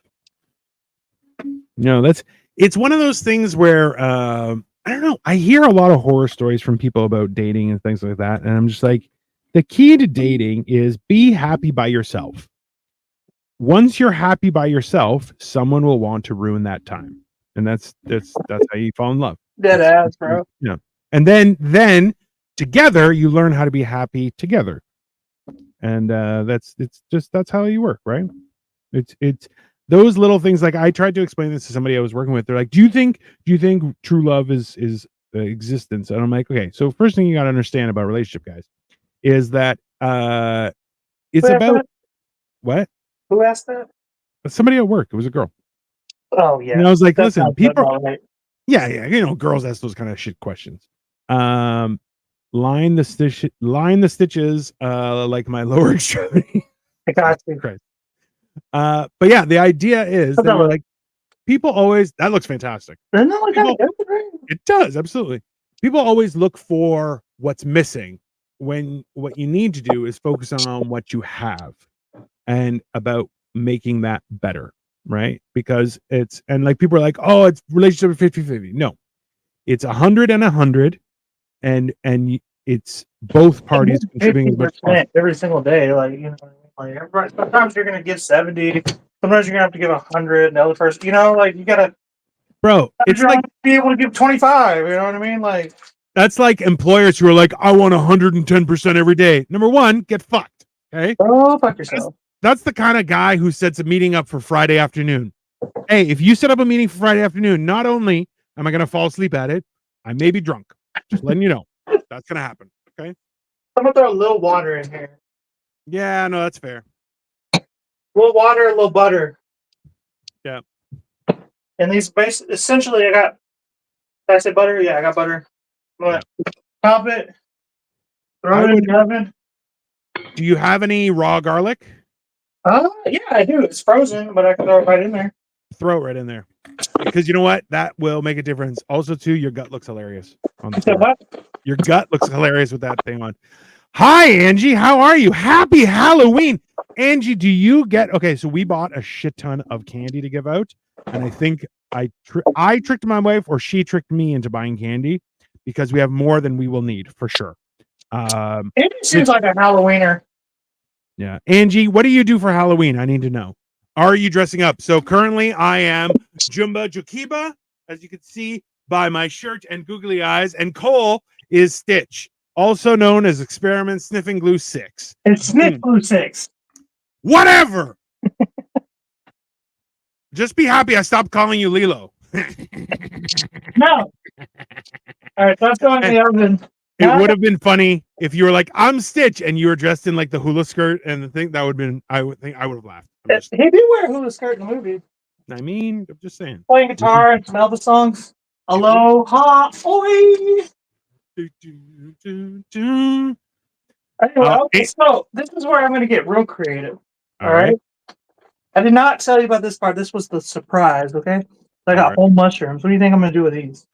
It's one of those things where I don't know. I hear a lot of horror stories from people about dating and things like that, and I'm just like, the key to dating is be happy by yourself. Once you're happy by yourself, someone will want to ruin that time, and that's how you fall in love. Dead ass, bro. Yeah, and then together you learn how to be happy together. And that's how you work, right? It's those little things. Like I tried to explain this to somebody I was working with. They're like, do you think true love is existence? And I'm like, okay, so first thing you got to understand about relationship, guys, is that it's about what? Who asked that? Somebody at work. It was a girl. Oh yeah. And I was like, listen, people. Right. Yeah. Girls ask those kind of shit questions. Line the stitches like my lower extremity. I got you. Christ. But yeah, the idea is that like people always that looks fantastic. Doesn't that look kind People- of good, right? It does, absolutely. People always look for what's missing when what you need to do is focus on what you have and about making that better, right? Because it's and like people are like, oh, it's relationship 50-50. No, it's 100 and 100, and it's both parties contributing as much as possible. 50% every single day. Like, you know, like everybody, sometimes you're gonna give 70, sometimes you're gonna have to give 100. The other person, you know, like you gotta Bro, it's like be able to give 25. You know what I mean? Like, that's like employers who are like, I want 110% every day. Number one, get fucked. Okay. oh, fuck yourself. That's the kind of guy who sets a meeting up for Friday afternoon. Hey, if you set up a meeting for Friday afternoon, not only am I going to fall asleep at it, I may be drunk. Just letting you know. That's going to happen. Okay. I'm gonna throw a little water in here. Yeah, no, that's fair. A little water, a little butter. Yeah. And these essentially, I got. Did I say butter? Yeah, I got butter. I'm gonna top it. Throw it in the oven. Do you have any raw garlic? Yeah, I do. It's frozen, but I can throw it right in there. Throw it right in there. Because you know what? That will make a difference. Also, too, your gut looks hilarious. On the You said floor. what? Your gut looks hilarious with that thing on. Hi, Angie. How are you? Happy Halloween. Angie, do you get okay? So we bought a shit ton of candy to give out, and I think I tricked my wife, or she tricked me into buying candy because we have more than we will need for sure. It seems like a Halloweener. Yeah, Angie, what do you do for Halloween? I need to know. Are you dressing up? So currently, I am Jumba Jokiba, as you can see by my shirt and googly eyes, and Cole is Stitch, also known as Experiment Sniffing Glue 6. It's Sniff Glue 6. Whatever. Just be happy I stopped calling you Lilo. No. All right, so let's go in the oven. It would have been funny if you were like, I'm Stitch, and you were dressed in like the hula skirt and the thing. That would have been, I would think I would have laughed. He did wear a hula skirt in the movie. I mean, I'm just saying. Playing guitar and some Elvis songs. Aloha, oi! Anyway, okay, so this is where I'm going to get real creative. All right. I did not tell you about this part. This was the surprise, okay? I got whole mushrooms. What do you think I'm going to do with these?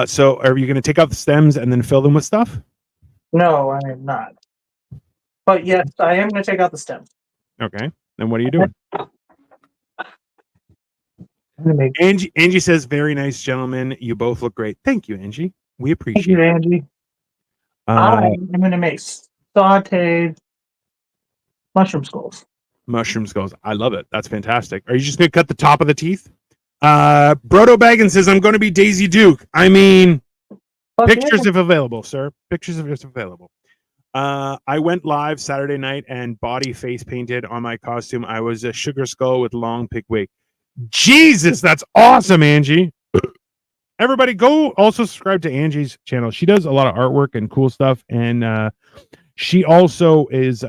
So are you going to take out the stems and then fill them with stuff? No, I am not. But yes, I am going to take out the stems. Okay. Then what are you doing? I'm gonna make Angie says, very nice, gentlemen. You both look great. Thank you, Angie. We Thank appreciate you, it. Angie. I'm going to make sauteed mushroom skulls. Mushroom skulls. I love it. That's fantastic. Are you just going to cut the top of the teeth? Brodo Baggins says, I'm going to be Daisy Duke. I mean, Fuck pictures yeah. if available, sir. Pictures if available. I went live Saturday night and body face painted on my costume. I was a sugar skull with long pig wig. Jesus, that's awesome, Angie. Everybody go also subscribe to Angie's channel. She does a lot of artwork and cool stuff. And she also is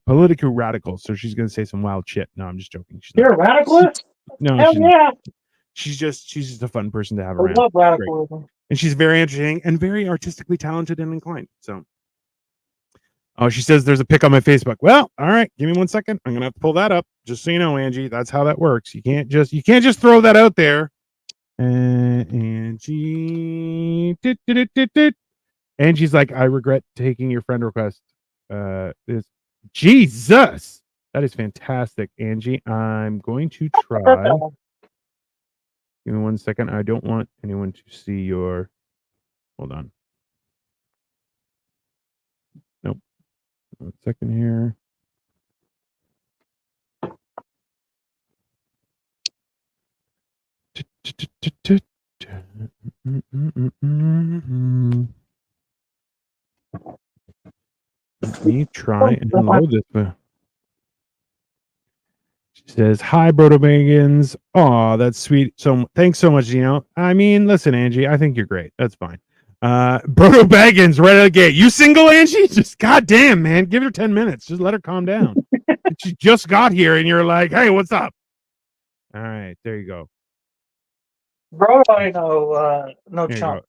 politically radical. So she's going to say some wild shit. No, I'm just joking. She's You're a radicalist? no, Hell she's, yeah. she's just a fun person to have I around. love radicalism. And she's very interesting and very artistically talented and inclined. So, oh, she says there's a pic on my Facebook. Well, all right, give me 1 second. I'm gonna have to pull that up, just so you know, Angie. That's how that works. You can't just throw that out there. Angie, Angie's like, I regret taking your friend request. Is Jesus, that is fantastic, Angie. I'm going to try. Give me 1 second. I don't want anyone to see your. Hold on. Nope. 1 second here. Let me try and load this. She says, hi, Brodo Bagans. Oh, that's sweet. So thanks so much, Gino. I mean, listen, Angie, I think you're great. That's fine. Brodo Baggins, right out of the gate. You single, Angie? Just goddamn, man. Give her 10 minutes. Just let her calm down. She just got here and you're like, hey, what's up? All right, there you go. Bro, I know, no There you chump. go.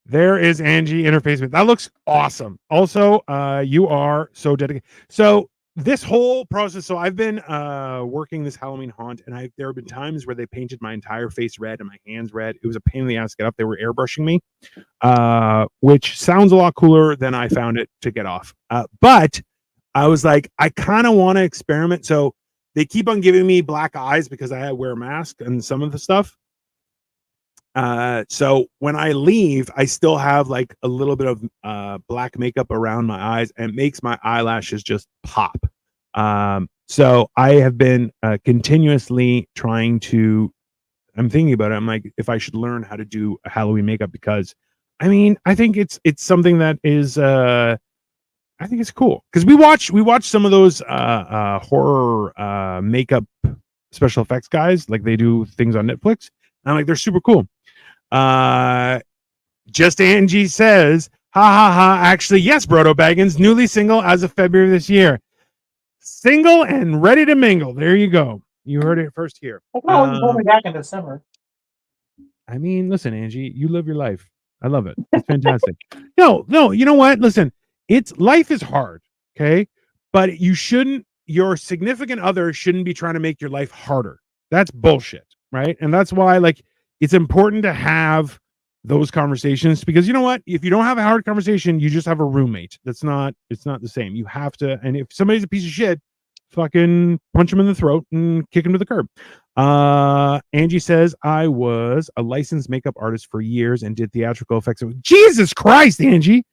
There is Angie in her Facebook. That looks awesome. Also, you are so dedicated. So this whole process, so I've been working this Halloween haunt, and there have been times where they painted my entire face red and my hands red. It was a pain in the ass to get up. They were airbrushing me, which sounds a lot cooler than I found it to get off. But I was like, I kind of want to experiment. So they keep on giving me black eyes because I wear a mask and some of the stuff. So when I leave, I still have like a little bit of black makeup around my eyes, and it makes my eyelashes just pop. So I have been continuously trying to. I'm thinking about it. I'm like, if I should learn how to do a Halloween makeup, because I mean, I think it's something that is I think it's cool, because we watch some of those horror makeup special effects guys, like they do things on Netflix. And I'm like, they're super cool. Just Angie says, ha ha ha. Actually, yes, Brodo Baggins, newly single as of February this year. Single and ready to mingle. There you go. You heard it first here. Oh, you me back in December. I mean, listen, Angie, you live your life. I love it. It's fantastic. No, you know what? Listen, life is hard, okay? But your significant other shouldn't be trying to make your life harder. That's bullshit, right? And that's why, like, it's important to have those conversations, because you know what? If you don't have a hard conversation, you just have a roommate. It's not the same. You have to, and if somebody's a piece of shit, fucking punch him in the throat and kick him to the curb. Angie says, I was a licensed makeup artist for years and did theatrical effects. Jesus Christ, Angie.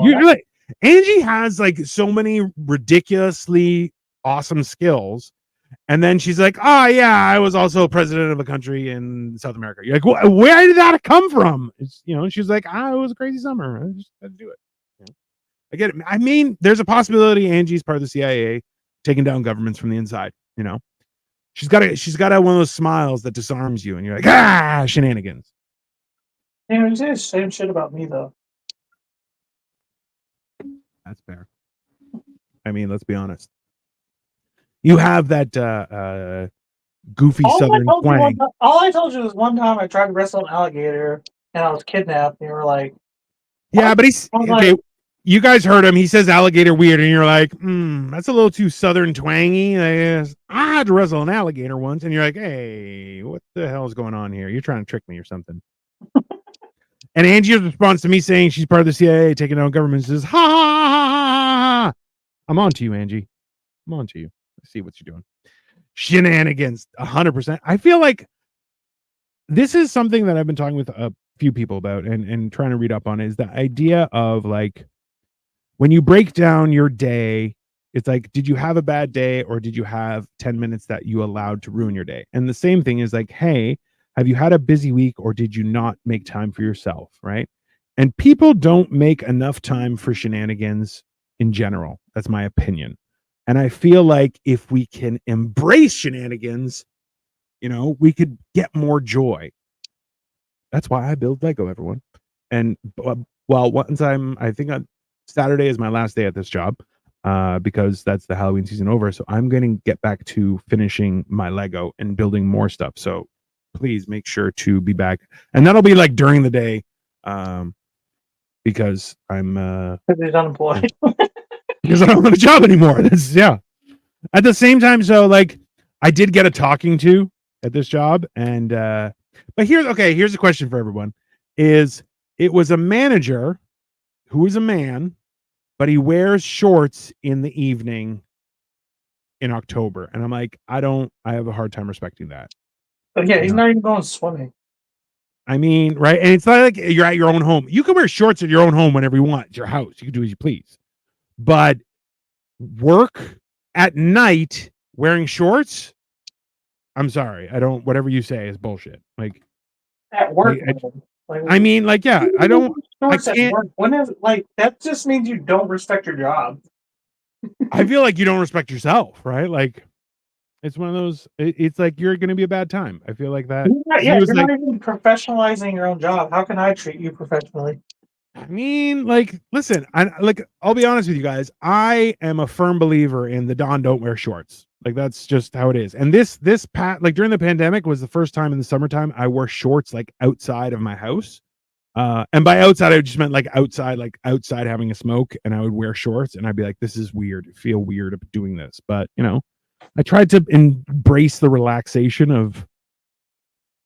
You're like, Angie has like so many ridiculously awesome skills. And then she's like, oh yeah, I was also president of a country in South America. You're like, where did that come from? She's like, it was a crazy summer. I just had to do it. I get it. I mean, there's a possibility Angie's part of the CIA, taking down governments from the inside. She's got one of those smiles that disarms you, and you're like, shenanigans. Yeah, you say the same shit about me though. That's fair. I mean, let's be honest. You have that goofy Southern twang. All I told you was one time I tried to wrestle an alligator and I was kidnapped, and you were like, yeah, but he's okay. Like, you guys heard him. He says alligator weird, and you're like, that's a little too Southern twangy. I had to wrestle an alligator once, and you're like, hey, what the hell is going on here? You're trying to trick me or something. And Angie's response to me saying she's part of the CIA, taking down governments, is, ha ha ha ha ha. I'm on to you, Angie. I'm on to you. I see what you're doing. Shenanigans, 100%. I feel like this is something that I've been talking with a few people about and trying to read up on, is the idea of like, when you break down your day, it's like, did you have a bad day, or did you have 10 minutes that you allowed to ruin your day? And the same thing is like, hey, have you had a busy week, or did you not make time for yourself, right? And people don't make enough time for shenanigans in general. That's my opinion. And I feel like if we can embrace shenanigans, we could get more joy. That's why I build Lego, everyone. And once I think Saturday is my last day at this job, because that's the Halloween season over. So I'm going to get back to finishing my Lego and building more stuff. So please make sure to be back. And that'll be like during the day, because I'm unemployed. Because I don't have a job anymore. Yeah. At the same time, so like, I did get a talking to at this job, and but here's a question for everyone: it was a manager who is a man, but he wears shorts in the evening in October, and I'm like, I have a hard time respecting that. But yeah, he's not even going swimming. I mean, right? And it's not like you're at your own home. You can wear shorts at your own home whenever you want. It's your house. You can do as you please. But work at night wearing shorts, I'm sorry. I don't, whatever you say is bullshit. Like, at work. I mean, like, yeah, I don't, I can't. That just means you don't respect your job. I feel like you don't respect yourself, right? Like, it's one of those, it's like you're going to be a bad time. I feel like that. You're not even professionalizing your own job. How can I treat you professionally? I mean, like, listen, I'll be honest with you guys. I am a firm believer in the Don don't wear shorts. Like, that's just how it is. And this like during the pandemic was the first time in the summertime I wore shorts like outside of my house. And by outside, I just meant like outside having a smoke, and I would wear shorts, and I'd be like, "This is weird. I feel weird doing this." But I tried to embrace the relaxation of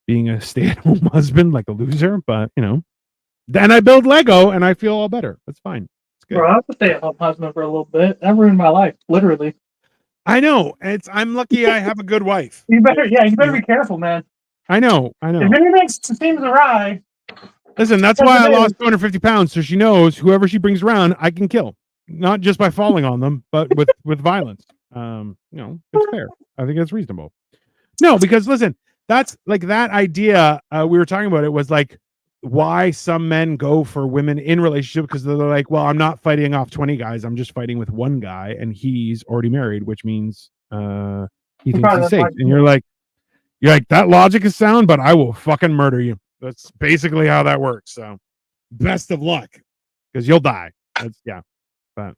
being a stay-at-home husband, like a loser. But then I build Lego, and I feel all better. That's fine. It's good. Bro, I was a stay-at-home husband for a little bit. That ruined my life, literally. I know. I'm lucky. I have a good wife. You better be careful, man. I know. If anything seems awry. Listen, that's why I lost 250 pounds. So she knows whoever she brings around, I can kill, not just by falling on them, but with violence. It's fair. I think it's reasonable. No, because listen, that's like that idea. We were talking about it was like why some men go for women in relationship because they're like, well, I'm not fighting off 20 guys. I'm just fighting with one guy, and he's already married, which means he thinks he's safe. And you're like, that logic is sound, but I will fucking murder you. That's basically how that works. So best of luck because you'll die. But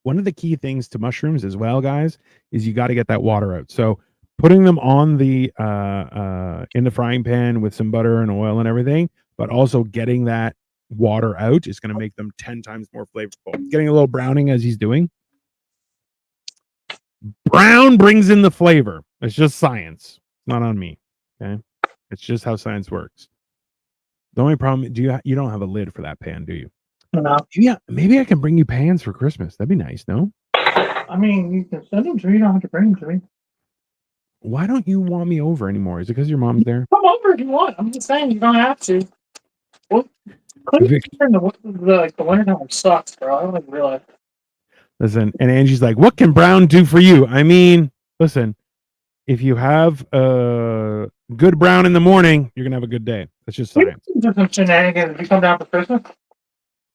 one of the key things to mushrooms as well, guys, is you got to get that water out. So putting them on the in the frying pan with some butter and oil and everything, but also getting that water out is going to make them 10 times more flavorful. Getting a little browning as he's doing. Brown brings in the flavor. It's just science. Not on me. Okay. It's just how science works. The only problem, you don't have a lid for that pan, do you? No. Yeah, maybe I can bring you pans for Christmas. That'd be nice, no? I mean, you can send them to me. You don't have to bring them to me. Why don't you want me over anymore? Is it because your mom's there? Come over if you want. I'm just saying you don't have to. Well, the wintertime sucks, bro. I don't even realize. Listen, and Angie's like, what can Brown do for you? I mean, listen, if you have a good Brown in the morning, you're going to have a good day. That's just science. Do some shenanigans if you come down for Christmas.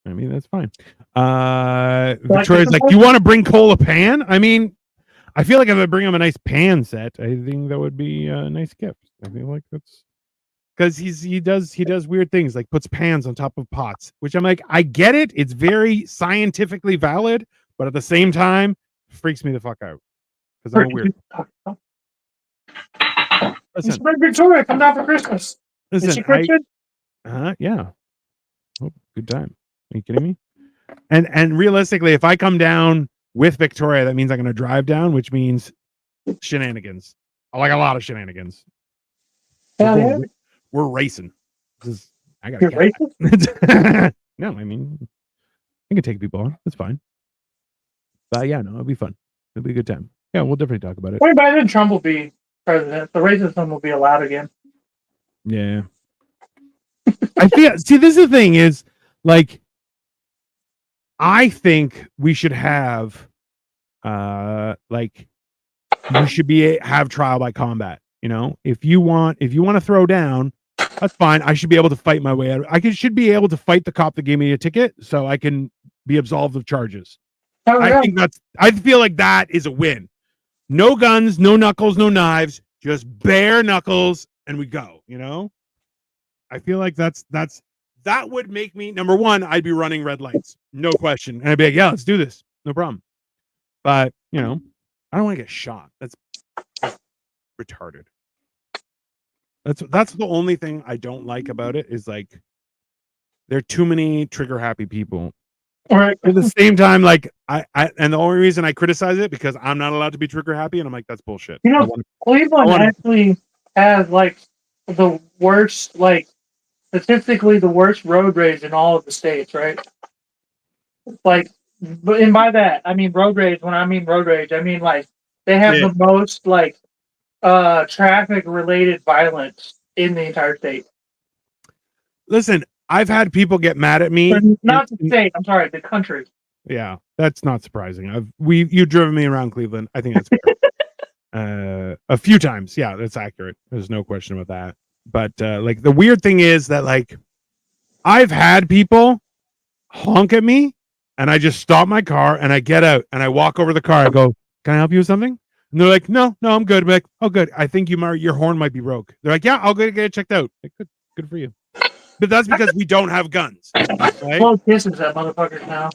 I mean, that's fine. Victoria's like, do you want to bring Cole a pan? I mean, I feel like if I bring him a nice pan set, I think that would be a nice gift. I feel like that's because he does weird things, like puts pans on top of pots, which I'm like, I get it. It's very scientifically valid, but at the same time, freaks me the fuck out because I'm weird. Listen, Victoria, come down for Christmas. Listen, is she Christian? Yeah. Oh, good time. Are you kidding me? And realistically, if I come down with Victoria, that means I'm going to drive down, which means shenanigans. I like a lot of shenanigans. We're racing. I got racing? No, I mean, I can take people on. That's fine. But yeah, no, it'll be fun. It'll be a good time. Yeah, we'll definitely talk about it. Wait, but then Trump will be president. The racism will be allowed again. Yeah. See, this is the thing is, like, I think we should have, you should have trial by combat. If you want to throw down, that's fine. I should be able to fight my way out. Should be able to fight the cop that gave me a ticket, so I can be absolved of charges. I feel like that is a win. No guns, no knuckles, no knives, just bare knuckles, and we go. I feel like that would make me, number one, I'd be running red lights, no question, and I'd be like, yeah, let's do this, no problem. But I don't want to get shot. That's retarded. That's the only thing I don't like about it is like there are too many trigger happy people. Right. At the same time, like I and the only reason I criticize it because I'm not allowed to be trigger happy, and I'm like, that's bullshit. Cleveland actually has like the worst, like statistically the worst road rage in all of the states, right? Like, and by that I mean road rage. When I mean road rage, I mean like they have the most like traffic related violence in the entire state. Listen, I've had people get mad at me. Not the state, I'm sorry, the country. Yeah, that's not surprising. You've driven me around Cleveland. I think that's fair. A few times. Yeah, that's accurate. There's no question about that. But like the weird thing is that like I've had people honk at me and I just stop my car and I get out and I walk over the car. I go, can I help you with something? And they're like, no, I'm good. I'm like, oh, good. I think your horn might be broke. They're like, yeah, I'll go get it checked out. Like, good for you. But that's because we don't have guns. Right? Well, kisses that motherfuckers now.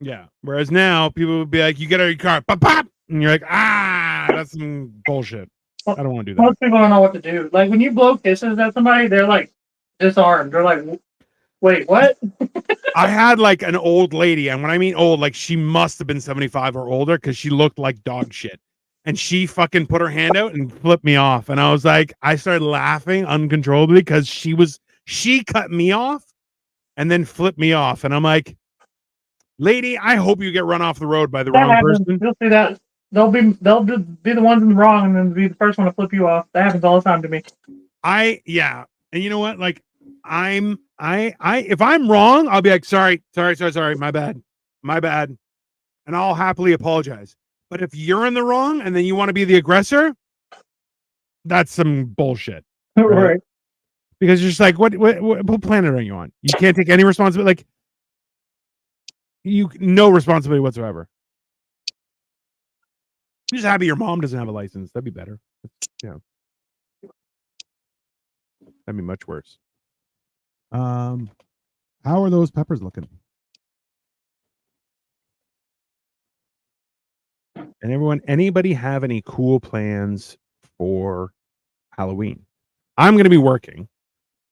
Yeah. Whereas now people would be like, you get out of your car, pop, pop. And you're like, that's some bullshit. I don't want to do that. Most people don't know what to do. Like when you blow kisses at somebody, they're like, disarmed. They're like, wait, what? I had like an old lady, and when I mean old, like she must have been 75 or older because she looked like dog shit. And she fucking put her hand out and flipped me off. And I was like, I started laughing uncontrollably because she cut me off and then flipped me off. And I'm like, lady, I hope you get run off the road by the wrong person. You'll see that. They'll be the ones in the wrong and then be the first one to flip you off. That happens all the time to me. Yeah. And you know what? Like, if I'm wrong, I'll be like, sorry, my bad. And I'll happily apologize. But if you're in the wrong and then you want to be the aggressor, that's some bullshit. Right. Because you're just like, what planet are you on? You can't take any responsibility. Like, no responsibility whatsoever. I'm just happy your mom doesn't have a license. That'd be better. Yeah. That'd be much worse. How are those peppers looking? And anybody have any cool plans for Halloween? I'm going to be working.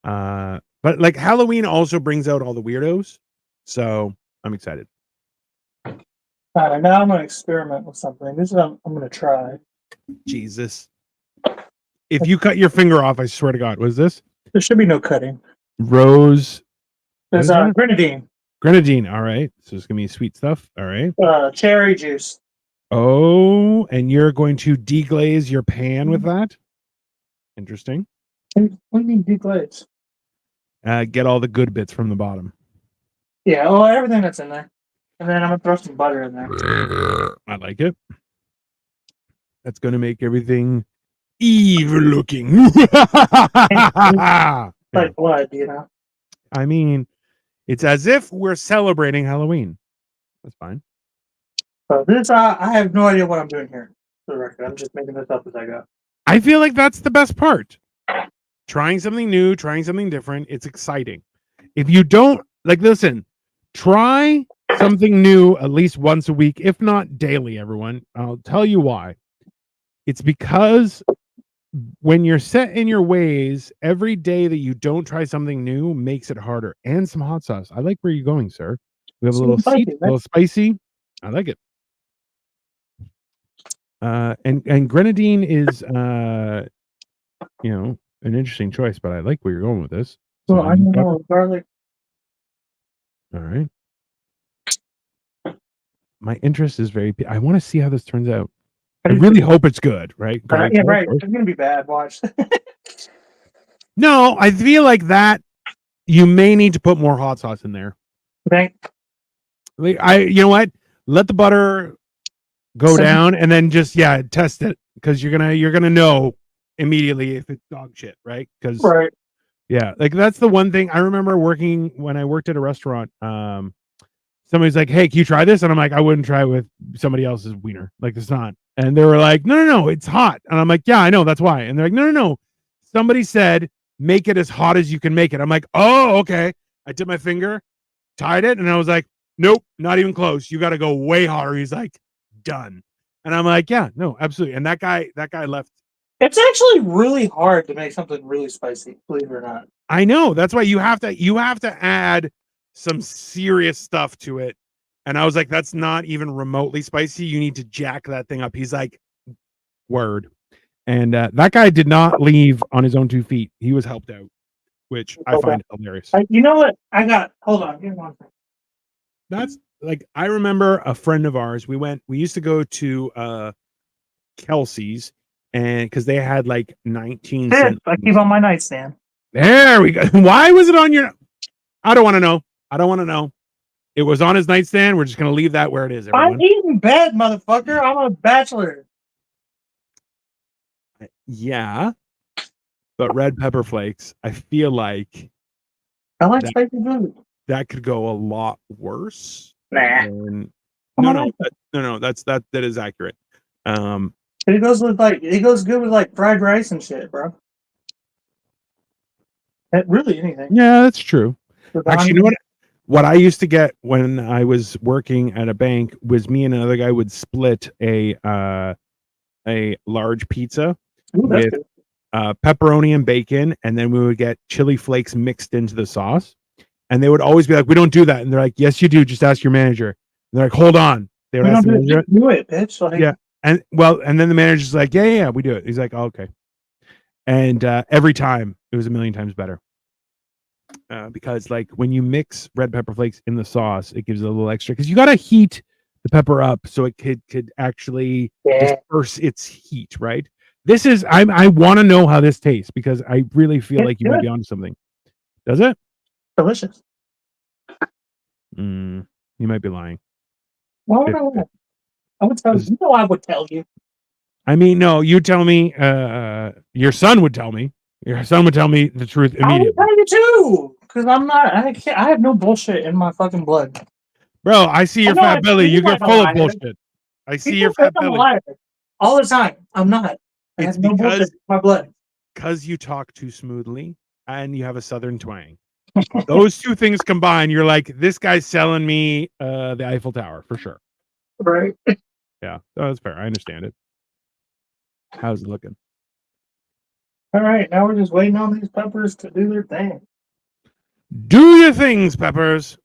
But like Halloween also brings out all the weirdos. So I'm excited. All right, now I'm going to experiment with something. This is what I'm going to try. Jesus. If you cut your finger off, I swear to God, what is this? There should be no cutting. Rose. There's grenadine. Grenadine. All right. So it's going to be sweet stuff. All right. Cherry juice. Oh, and you're going to deglaze your pan with that? Interesting. What do you mean deglaze? Get all the good bits from the bottom. Yeah, well, everything that's in there. And then I'm going to throw some butter in there. I like it. That's going to make everything evil looking. Like blood, you know? I mean, it's as if we're celebrating Halloween. That's fine. So this, I have no idea what I'm doing here. For the record, I'm just making this up as I go. I feel like that's the best part. Trying something new, trying something different. It's exciting. If you don't, like, listen, try something new at least once a week, if not daily, everyone. I'll tell you why. It's because when you're set in your ways, every day that you don't try something new makes it harder. And some hot sauce. I like where you're going, sir. We have a little Spicy, a little spicy. I like it. And grenadine is an interesting choice, but I like where you're going with this. So I know garlic. All right. My interest is I want to see how this turns out. I really hope it's good, right? Yeah, right. It's gonna be bad. Watch. No, I feel like that you may need to put more hot sauce in there. Okay. You know what? Let the butter go down and then just test it, because you're gonna know immediately if it's dog shit, right? Because like that's the one thing I remember working when I worked at a restaurant. Somebody's like, "Hey, can you try this?" And I'm like, "I wouldn't try it with somebody else's wiener. Like, it's not." And they were like, "No, it's hot." And I'm like, "Yeah, I know, that's why." And they're like, "No. Somebody said make it as hot as you can make it." I'm like, "Oh, okay." I did my finger, tied it, and I was like, "Nope, not even close. You got to go way hotter." He's like, "Done." And I'm like, "Yeah, no, absolutely." And that guy left. It's actually really hard to make something really spicy, believe it or not. I know. That's why you have to add some serious stuff to it. And I was like, that's not even remotely spicy. You need to jack that thing up. He's like, word. And that guy did not leave on his own 2 feet. He was helped out, which I find hilarious. You know what? Hold on. Give me one thing. That's like, I remember a friend of ours. We used to go to Kelsey's, and because they had like 19 cents. I keep on my nightstand. There we go. Why was it on your? I don't want to know. It was on his nightstand. We're just going to leave that where it is. Everyone. I'm eating bed, motherfucker. I'm a bachelor. Yeah. But red pepper flakes, I feel like I like spicy food. That could go a lot worse. Nah. No, that is accurate. It goes good with like fried rice and shit, bro. Really anything. Yeah, that's true. Actually, you know what I used to get when I was working at a bank was me and another guy would split a large pizza with pepperoni and bacon, and then we would get chili flakes mixed into the sauce. And they would always be like, "We don't do that." And they're like, "Yes, you do. Just ask your manager." And they're like, "Hold on." They would We ask don't the do manager. it. Do it, bitch. Like, Yeah. And then the manager's like, yeah, we do it. He's like, oh, okay. And every time it was a million times better. Because like when you mix red pepper flakes in the sauce, it gives it a little extra because you got to heat the pepper up so it could actually disperse its heat, right? This is I want to know how this tastes because I really feel like you might be onto something. Does it? Delicious. You might be lying. Why would I lie? I would tell you. I would tell you. I mean, no, you tell me. Your son would tell me. Your son would tell me the truth immediately. I would tell you too, because I'm not. I can't. I have no bullshit in my fucking blood. Bro, I see your fat belly. You get full of bullshit. I see your fat belly all the time. I'm not. I have no bullshit in my blood. Because you talk too smoothly and you have a southern twang. Those two things combined, you're like, this guy's selling me the Eiffel Tower for sure. Right. Yeah, that's fair. I understand it. How's it looking? All right, now we're just waiting on these peppers to do their thing. Do your things, peppers.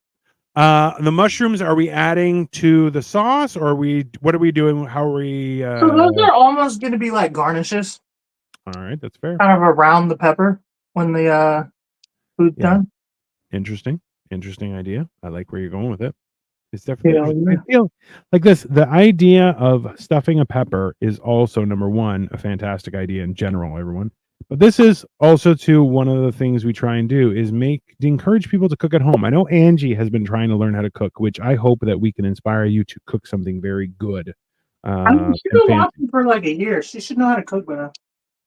The mushrooms, are we adding to the sauce or what are we doing? How are we so those are almost gonna be like garnishes. All right, that's fair. Kind of around the pepper when the food's done. Interesting idea. I like where you're going with it. It's definitely I feel like this. The idea of stuffing a pepper is also number one, a fantastic idea in general, everyone. But this is also too one of the things we try and do is encourage people to cook at home. I know Angie has been trying to learn how to cook, which I hope that we can inspire you to cook something very good. She's been watching for like a year. She should know how to cook better.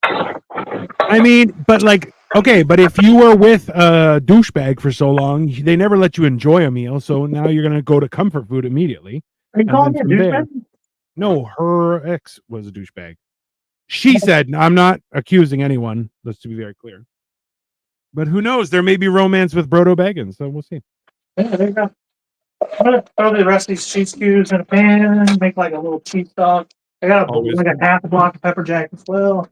I mean, but like, okay, but if you were with a douchebag for so long, they never let you enjoy a meal. So now you're gonna go to comfort food immediately. Are you calling me a douchebag? No, her ex was a douchebag. She said, I'm not accusing anyone, let's to be very clear. But who knows? There may be romance with Brodo Baggins, so we'll see. Yeah, there you go. I'm gonna throw the rest of these cheese cubes in a pan, make like a little cheese stock. I got like a half a block of pepper jack as well.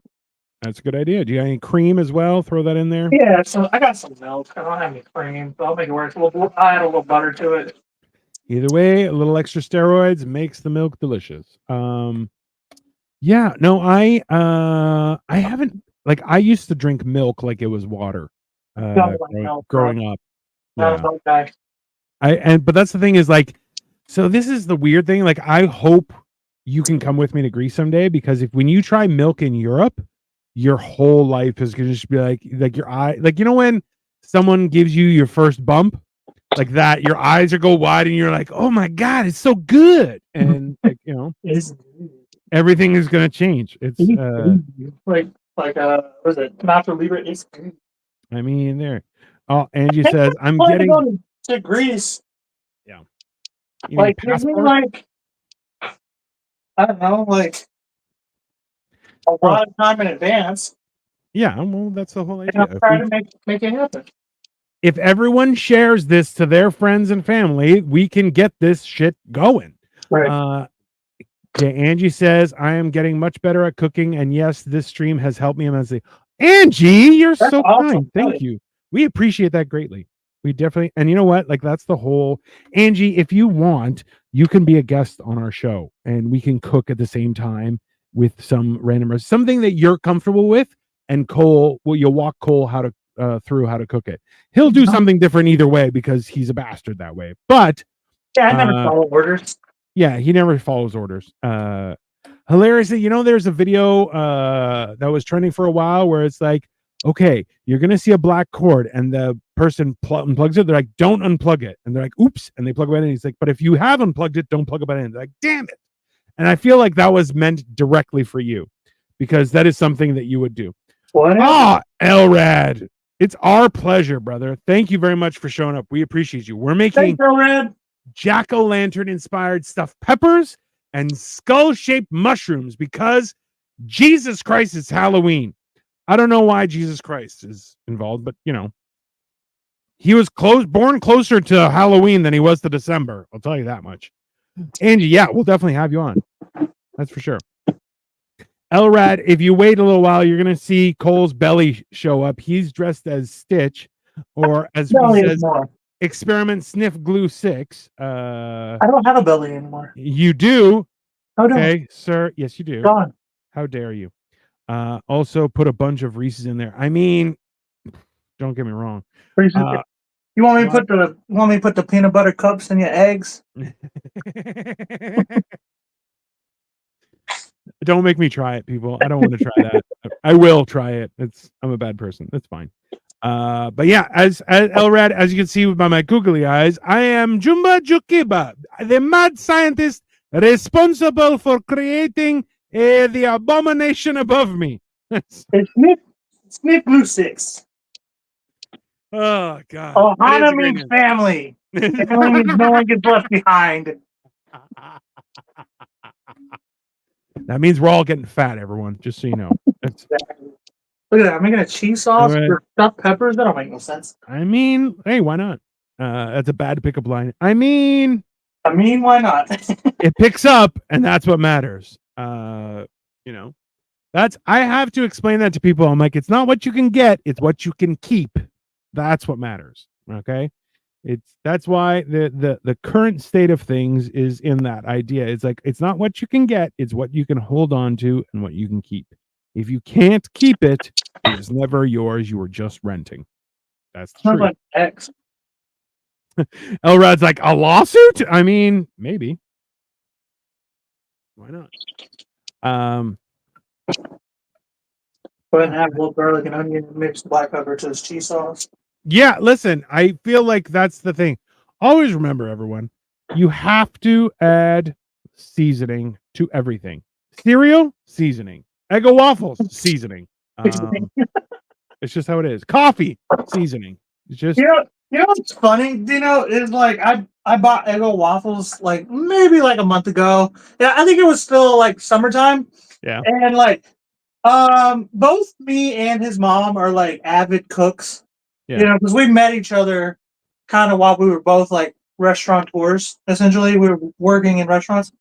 That's a good idea. Do you have any cream as well? Throw that in there. Yeah, so I got some milk. I don't have any cream, so I'll make it work. We'll add a little butter to it. Either way, a little extra steroids makes the milk delicious. Yeah, no, I haven't, like, I used to drink milk like it was water growing up. Yeah. But that's the thing is, like, so this is the weird thing. Like, I hope you can come with me to Greece someday, because when you try milk in Europe, your whole life is gonna just be like your eye, like, you know, when someone gives you your first bump, like that, your eyes are go wide and you're like, oh my god, it's so good. And like, you know, everything is gonna change. It's like was it Nacho Libre? I mean, there. Oh, Angie says I'm getting to Greece. Yeah. Like, like, I don't know, like a lot of time in advance. Yeah, well, that's the whole idea. Try to make it happen. If everyone shares this to their friends and family, we can get this shit going. Right. Yeah, Angie says I am getting much better at cooking, and yes, this stream has helped me immensely. Angie, you're so kind. Thank you. We appreciate that greatly. We definitely, and you know what? Like, that's the whole, Angie, if you want, you can be a guest on our show and we can cook at the same time with some random, something that you're comfortable with. And Cole, well, you'll walk Cole how to through how to cook it. He'll do something different either way because he's a bastard that way. But yeah, I never follow orders. Yeah, he never follows orders. Hilariously, you know, there's a video that was trending for a while where it's like, okay, you're gonna see a black cord, and the person unplugs it. They're like, don't unplug it, and they're like, oops, and they plug it in. And he's like, but if you have unplugged it, don't plug it in. They're like, damn it. And I feel like that was meant directly for you, because that is something that you would do. What? Elrad, it's our pleasure, brother. Thank you very much for showing up. We appreciate you. We're making jack-o'-lantern inspired stuffed peppers and skull-shaped mushrooms because Jesus Christ, it's Halloween. I don't know why Jesus Christ is involved, but you know, he was born closer to Halloween than he was to December. I'll tell you that much. Angie, yeah, we'll definitely have you on. That's for sure. Elrad, if you wait a little while, you're gonna see Cole's belly show up. He's dressed as Stitch, or as Belly he is says, more. Experiment Sniff Glue 6. I don't have a belly anymore. You do, Oh no, okay, sir. Yes, you do. gone. How dare you? Also put a bunch of Reese's in there. I mean, don't get me wrong. You want me to put the peanut butter cups in your eggs? Don't make me try it, people. I don't want to try that. I will try it. I'm a bad person. That's fine. But yeah, as Elrad, as you can see by my googly eyes, I am Jumba Jukiba, the mad scientist responsible for creating the abomination above me. It's Sniff Blue 6. Oh God! Ohana means family. Family means no one gets left behind. That means we're all getting fat, everyone. Just so you know. Look at that! I'm making a cheese sauce for stuffed peppers. That don't make no sense. I mean, hey, why not? That's a bad pickup line. I mean, why not? It picks up, and that's what matters. You know, I have to explain that to people. I'm like, it's not what you can get; it's what you can keep. That's what matters. Okay, that's why the current state of things is in that idea. It's like it's not what you can get; it's what you can hold on to and what you can keep. If you can't keep it, it's never yours. You were just renting. That's true. Like X. Elrod's like, a lawsuit? I mean, maybe. Why not? Go ahead and add a little garlic and onion and mix the black pepper to this cheese sauce. Yeah, listen, I feel like that's the thing. Always remember, everyone, you have to add seasoning to everything. Cereal, seasoning. Eggo waffles, seasoning. It's just how it is. Coffee, seasoning. It's just you know what's funny? Is like I bought Eggo waffles like maybe like a month ago. Yeah, I think it was still like summertime. Yeah. And like both me and his mom are like avid cooks. Yeah. Because we met each other kind of while we were both like restaurateurs. Essentially, we were working in restaurants.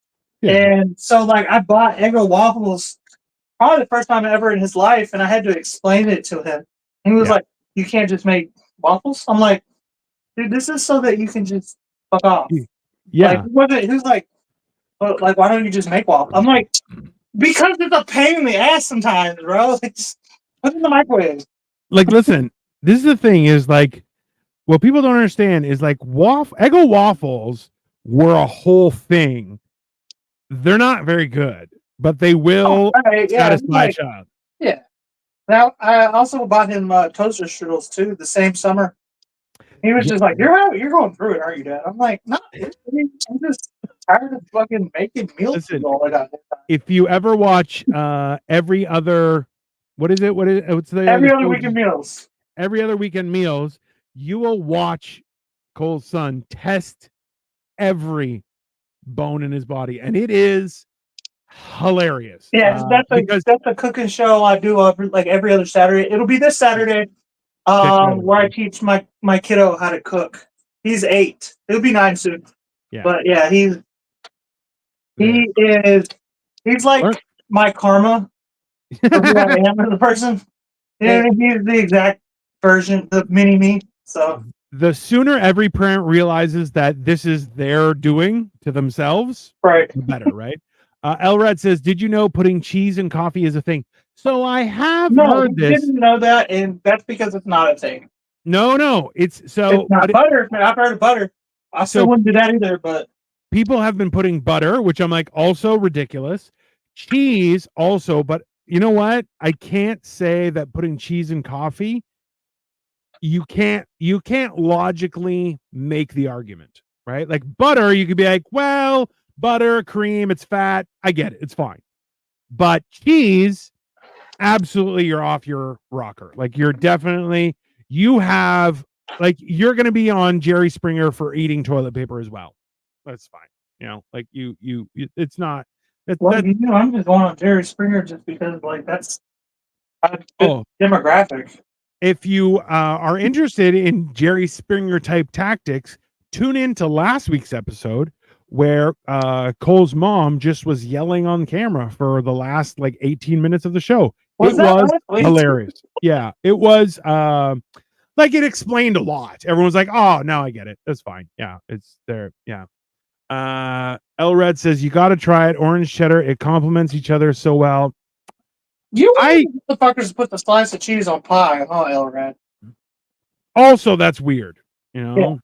Yeah. And so like I bought Eggo waffles probably the first time ever in his life, and I had to explain it to him. And he was like, "You can't just make waffles." I'm like, "Dude, this is so that you can just fuck off." Yeah. Like, he was like, "But like, why don't you just make waffles?" I'm like, "Because it's a pain in the ass sometimes, bro. Like, just put it in the microwave." Like, listen, this is the thing is like, what people don't understand is like Eggo waffles were a whole thing. They're not very good, but they will satisfy a child. Yeah. Now I also bought him toaster strudels too the same summer. He was just like, "You're going through it, aren't you, Dad?" I'm like, "No, I'm just tired of fucking making meals." Listen, if you ever watch every other, what's the Every Other Weekend Meals? Every Other Weekend Meals, you will watch Cole's son test every bone in his body, and it is hilarious. Yeah, that's a cooking show I do every other Saturday. It'll be this Saturday, where I teach my kiddo how to cook. He's 8. He'll be 9 soon. Yeah. But yeah, he's like my karma for who I am as a person. Yeah, he's the exact version, the mini me. So the sooner every parent realizes that this is their doing to themselves, right, the better, right? Elrad says, "Did you know putting cheese in coffee is a thing?" So I have heard this. I didn't know that, and that's because it's not a thing. No, it's not butter. I've heard of butter. I still wouldn't do that either, but people have been putting butter, which I'm like also ridiculous. Cheese also, but you know what? I can't say that putting cheese in coffee, you can't logically make the argument, right? Like butter, you could be like, well, butter, cream, it's fat. I get it. It's fine. But cheese, absolutely, you're off your rocker. Like you're definitely, you're going to be on Jerry Springer for eating toilet paper as well. That's fine. Like you it's not. I'm just going on Jerry Springer just because like that's a good demographic. If you are interested in Jerry Springer type tactics, tune in to last week's episode where Cole's mom just was yelling on camera for the last like 18 minutes of the show. Was it that was right? hilarious. Yeah, it was like it explained a lot. Everyone was like, "Oh, now I get it. That's fine." Yeah, it's there. Yeah. Elred says you got to try it. Orange cheddar, it complements each other so well. You motherfuckers put the slice of cheese on pie, huh, Elrad? Also, that's weird. You know.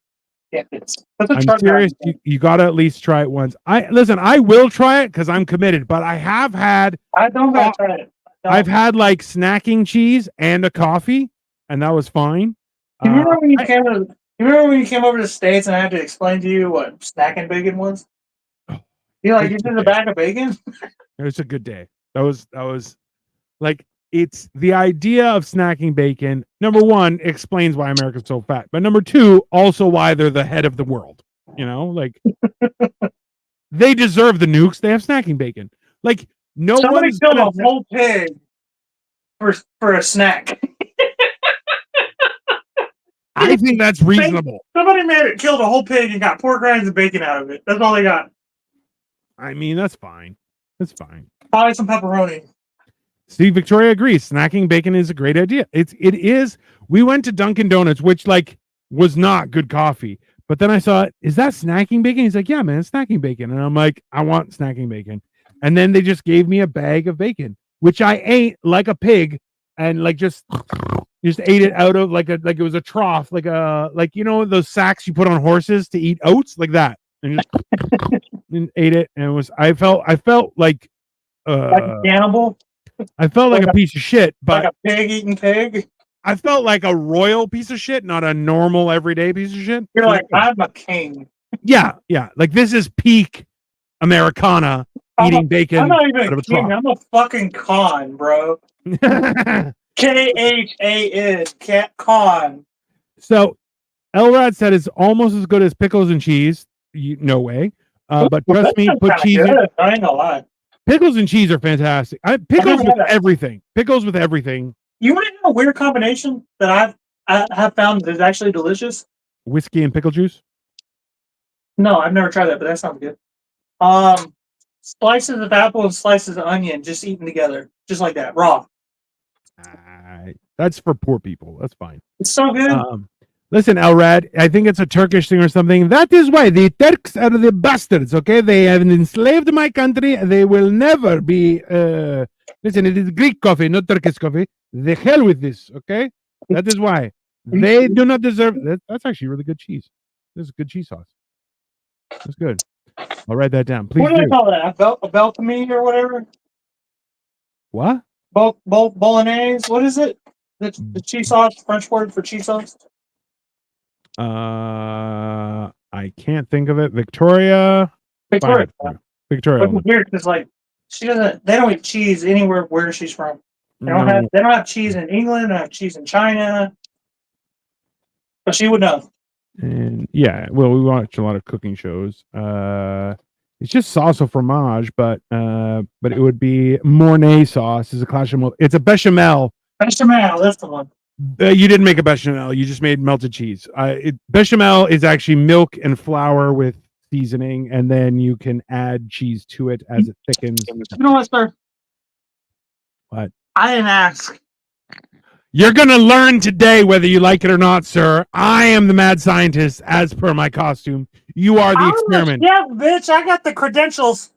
Yeah, that's a I'm truck serious. driver. You got to at least try it once. I will try it because I'm committed. But I have had. I don't got to try it. I've had like snacking cheese and a coffee, and that was fine. You remember when you came to? You remember when you came over to the States and I had to explain to you what snacking bacon was? You're like, you did a bag of bacon? It was a good day. That was like it's the idea of snacking bacon. Number one, explains why America's so fat, but number two, also why they're the head of the world. You know, like they deserve the nukes. They have snacking bacon. Like Somebody killed a whole pig for a snack. I think that's reasonable. Somebody killed a whole pig and got pork rinds and bacon out of it. That's all they got. I mean, that's fine. That's fine. Probably some pepperoni. See, Victoria agrees. Snacking bacon is a great idea. It is. We went to Dunkin' Donuts, which like was not good coffee. But then I saw, is that snacking bacon? He's like, yeah, man, it's snacking bacon. And I'm like, I want snacking bacon. And then they just gave me a bag of bacon, which I ate like a pig and like just ate it out of like it was a trough, like those sacks you put on horses to eat oats, like that. And just and ate it. And I felt like a cannibal. I felt like a piece of shit, but like a pig eating pig. I felt like a royal piece of shit, not a normal everyday piece of shit. You're like, I'm a king. Yeah. Like this is peak Americana eating bacon. I'm not even a king. I'm a fucking con, bro. KHAN, cat con. So Elrod said it's almost as good as pickles and cheese. No way. But trust me, put cheese in. I ain't gonna lie. Pickles and cheese are fantastic. Pickles with everything. Pickles with everything. You want to know a weird combination that I have found that is actually delicious? Whiskey and pickle juice? No, I've never tried that, but that sounds good. Slices of apple and slices of onion just eaten together, just like that, raw. That's for poor people. That's fine. It's so good. Listen, Elrad, I think it's a Turkish thing or something. That is why the Turks are the bastards, okay? They have enslaved my country. They will never be... listen, it is Greek coffee, not Turkish coffee. The hell with this, okay? That is why. They do not deserve... That's actually really good cheese. This is good cheese sauce. That's good. I'll write that down. Please what do they call that? A Beltamy or whatever? What? Bolognese? What is it? The cheese sauce, French word for cheese sauce? I can't think of it. Victoria. Victoria. Weird because like they don't eat cheese anywhere where she's from. They don't have cheese in England, they don't have cheese in China. But she would know. And yeah, well, we watch a lot of cooking shows. It's just sauce au fromage, but it would be Mornay sauce. Is a clash of it's a bechamel. Bechamel, that's the one. You didn't make a bechamel. You just made melted cheese. Bechamel is actually milk and flour with seasoning, and then you can add cheese to it as it thickens. You know what, sir? What? I didn't ask. You're going to learn today whether you like it or not, sir. I am the mad scientist, as per my costume. You are the experiment. Yeah, bitch, I got the credentials.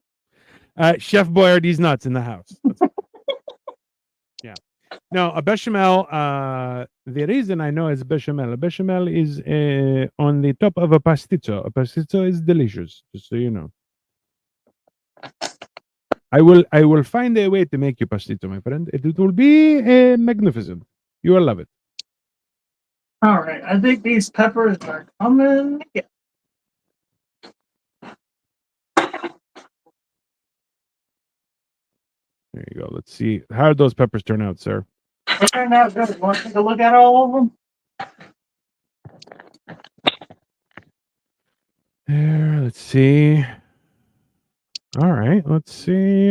Chef Boyardee's nuts in the house. Yeah. No, a bechamel, the reason I know it's bechamel, a bechamel is on the top of a pasticcio. A pasticcio is delicious, just so you know. I will find a way to make you pasticcio, my friend. It will be magnificent. You will love it. All right. I think these peppers are coming. Yeah. There you go. Let's see. How did those peppers turn out, sir? They turned out good. You want to take a look at all of them? There, let's see. All right, let's see.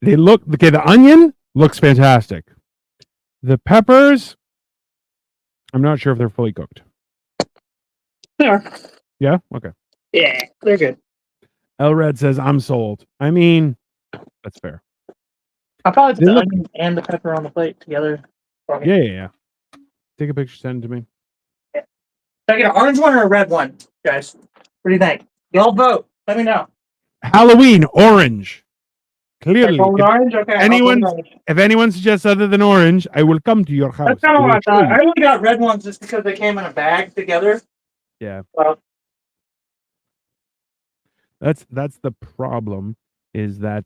They look okay. The onion looks fantastic. The peppers, I'm not sure if they're fully cooked. Yeah. Okay. Yeah, they're good. Elred says I'm sold. I mean, that's fair. I'll probably put They the look- onion and the pepper on the plate together. Yeah. Take a picture, send it to me. Should I get an orange one or a red one, guys? What do you think? Y'all vote. Let me know. Halloween orange. Clearly, Go with if orange? Okay. I'll go with orange. if anyone suggests other than orange, I will come to your house. That's kind of I what will I show thought. you. I only got red ones just because they came in a bag together. Yeah. Well, That's the problem. Is that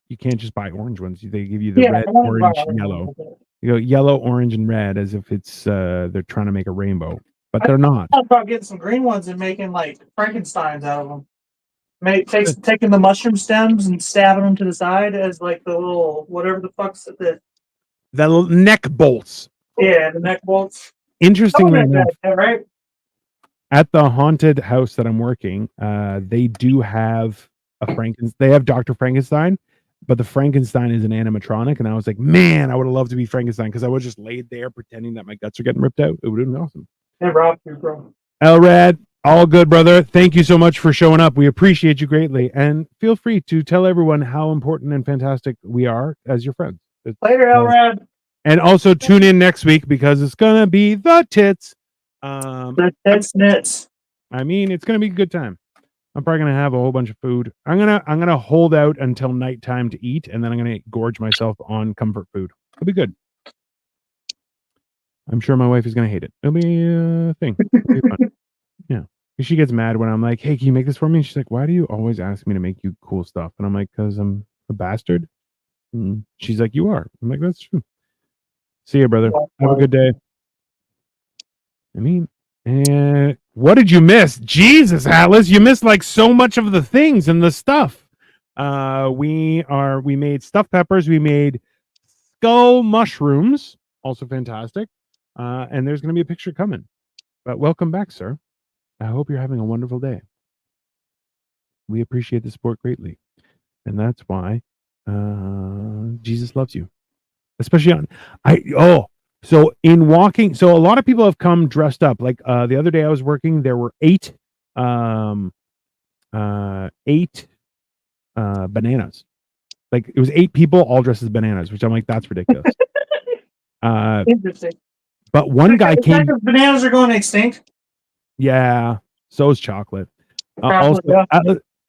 you can't just buy orange ones. They give you the red, I wanted to buy orange, orange yellow. ones. You go yellow, orange, and red as if it's they're trying to make a rainbow, but they're not. I thought about getting some green ones and making like Frankensteins out of them. Taking the mushroom stems and stabbing them to the side as like the little whatever the fuck's the The neck bolts. the neck bolts. Interestingly enough, Right? at the haunted house that I'm working, they do have a Frankenstein. They have Dr. Frankenstein, but the Frankenstein is an animatronic. And I was like, man, I would have loved to be Frankenstein because I would just laid there pretending that my guts are getting ripped out. It would have been awesome. They robbed you, bro. Elrad, all good, brother. Thank you so much for showing up. We appreciate you greatly. And feel free to tell everyone how important and fantastic we are as your friends. Later, Elrad. And also tune in next week because it's going to be the tits. The tits nits. I mean, it's gonna be a good time. I'm probably gonna have a whole bunch of food. I'm gonna hold out until nighttime to eat, and then I'm gonna gorge myself on comfort food. It'll be good. I'm sure my wife is gonna hate it. It'll be a thing. It'll be fun. Yeah. She gets mad when I'm like, "Hey, can you make this for me?" And she's like, "Why do you always ask me to make you cool stuff?" And I'm like, "Because I'm a bastard." And she's like, "You are." I'm like, "That's true." See you, brother. Have a good day. I mean, what did you miss? Jesus, Atlas, you missed like so much of the things and the stuff. We made stuffed peppers, we made skull mushrooms, also fantastic. And there's gonna be a picture coming. But welcome back, sir. I hope you're having a wonderful day. We appreciate the support greatly. And that's why Jesus loves you. Especially so in walking, so a lot of people have come dressed up. Like the other day I was working, there were eight bananas. Like it was 8 people all dressed as bananas, which I'm like, that's ridiculous. Interesting. But one guy came. Bananas are going extinct. Yeah, so is chocolate. Chocolate, yeah.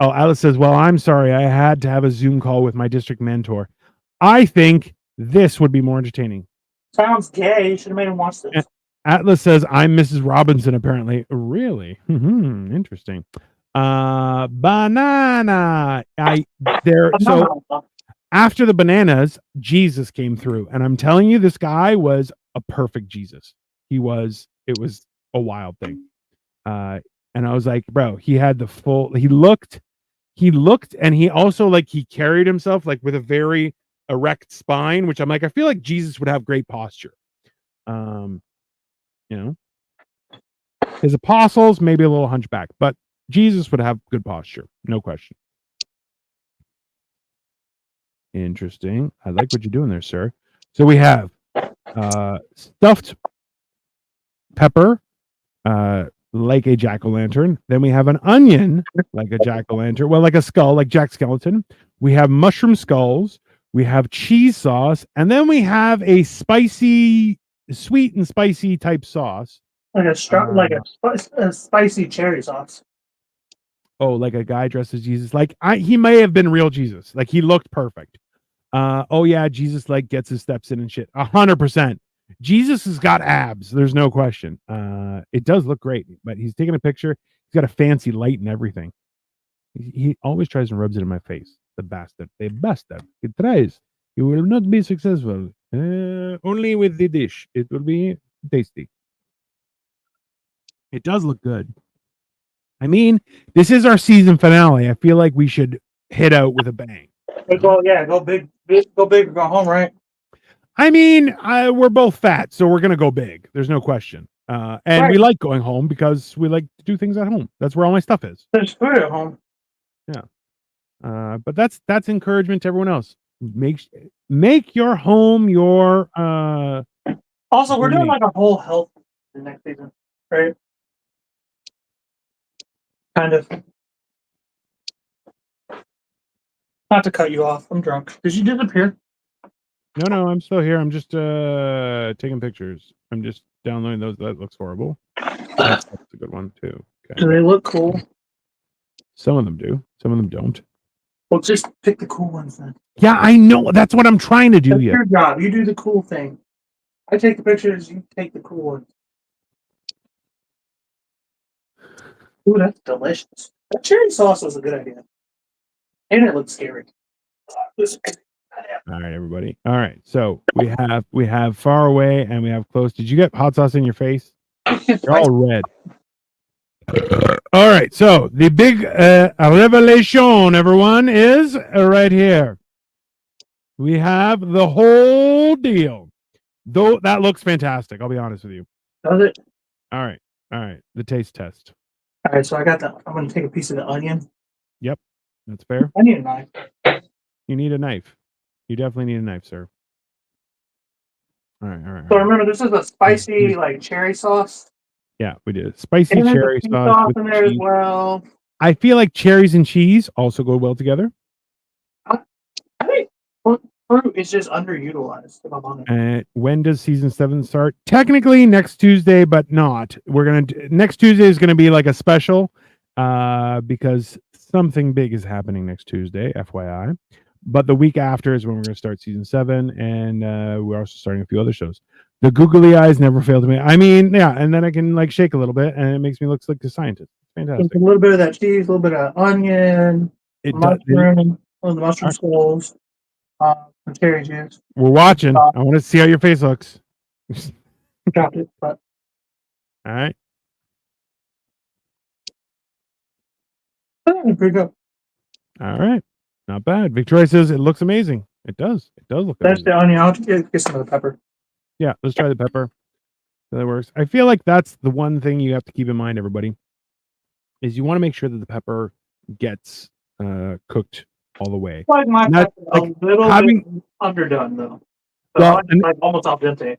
Alice says, "Well, I'm sorry, I had to have a Zoom call with my district mentor. I think this would be more entertaining." Sounds gay. You should have made him watch this. Atlas says, "I'm Mrs. Robinson, apparently." Really? Interesting. Banana. So after the bananas, Jesus came through. And I'm telling you, this guy was a perfect Jesus. It was a wild thing. And I was like, bro, he had the full, he looked, and he also like, he carried himself like with a very erect spine, which I'm like, I feel like Jesus would have great posture. His apostles maybe a little hunchback, but Jesus would have good posture, no question. Interesting. I like what you're doing there, sir. So we have stuffed pepper, like a jack-o'-lantern. Then we have an onion, like a jack-o'-lantern. Well, like a skull, like Jack Skeleton. We have mushroom skulls. We have cheese sauce, and then we have a sweet and spicy type sauce. Like a spicy cherry sauce. Oh, like a guy dressed as Jesus. Like he may have been real Jesus. Like he looked perfect. Oh yeah, Jesus like gets his steps in and shit. 100%. Jesus has got abs. There's no question. It does look great, but he's taking a picture. He's got a fancy light and everything. He always tries and rubs it in my face. The bastard. The bastard. He tries. He will not be successful. Only with the dish. It will be tasty. It does look good. I mean, this is our season finale. I feel like we should hit out with a bang. Go big, go big or go home, right? I mean, we're both fat, so we're gonna go big. There's no question. And we like going home because we like to do things at home. That's where all my stuff is. There's food at home. Yeah. But that's encouragement to everyone else. Make your home your Also, we're doing like a whole health the next season, right? Kind of. Not to cut you off. I'm drunk. Did you disappear? No, I'm still here. I'm just taking pictures. I'm just downloading those. That looks horrible. That's a good one too. Okay. Do they look cool? Some of them do. Some of them don't. Well, just pick the cool ones then. Yeah, I know. That's what I'm trying to do That's here. your job. You do the cool thing. I take the pictures. You take the cool ones. Ooh, that's delicious. That cherry sauce was a good idea. And it looks scary. All right, everybody. All right. So we have far away and we have close. Did you get hot sauce in your face? You're all red. All right. So the big revelation, everyone, is right here. We have the whole deal. Though that looks fantastic. I'll be honest with you. Does it? All right. All right. The taste test. All right, so I got the. I'm going to take a piece of the onion. That's fair. I need a knife. You need a knife. You definitely need a knife, sir. All right. All right. So all right. remember, this is a spicy like cherry sauce. Yeah, we did. Spicy And there's cherry a cheese sauce sauce with in there as cheese. well. I feel like cherries and cheese also go well together. I think fruit is just underutilized. If I'm honest. And when does season 7 start? Technically next Tuesday, but not. We're gonna next Tuesday is gonna be like a special, because something big is happening next Tuesday, FYI. But the week after is when we're gonna start season 7, and we're also starting a few other shows. The googly eyes never fail to me. I mean, yeah, and then I can like shake a little bit, and it makes me look like a scientist. Fantastic. A little bit of that cheese, a little bit of onion, It does. mushroom, one of the mushroom skulls, some cherry juice. We're watching. I want to see how your face looks. Dropped it, but All right. pretty good. All right. Not bad. Victoria says it looks amazing. It does. It does look That's amazing. the onion. I'll get some of the pepper. Yeah, let's try the pepper. That works. I feel like that's the one thing you have to keep in mind, everybody, is you want to make sure that the pepper gets cooked all the way. Like my Not- pepper like a little having- bit underdone though. Well, So like almost al dente.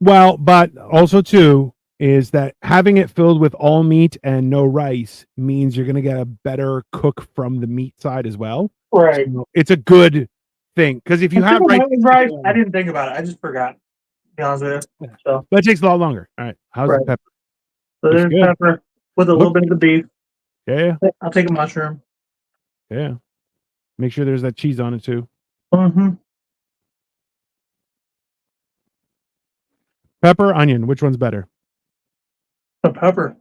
Well, but also too is that having it filled with all meat and no rice means you're going to get a better cook from the meat side as well. Right. So it's a good thing because if you have rice, I didn't think about it. I just forgot. To be honest with you. So, but it takes a lot longer. All right, how's the Right. pepper? so there's good. pepper with a little bit of the beef. Yeah, I'll take a mushroom. yeah. Make sure there's that cheese on it too. Mm-hmm. Pepper, onion. Which one's better? The pepper.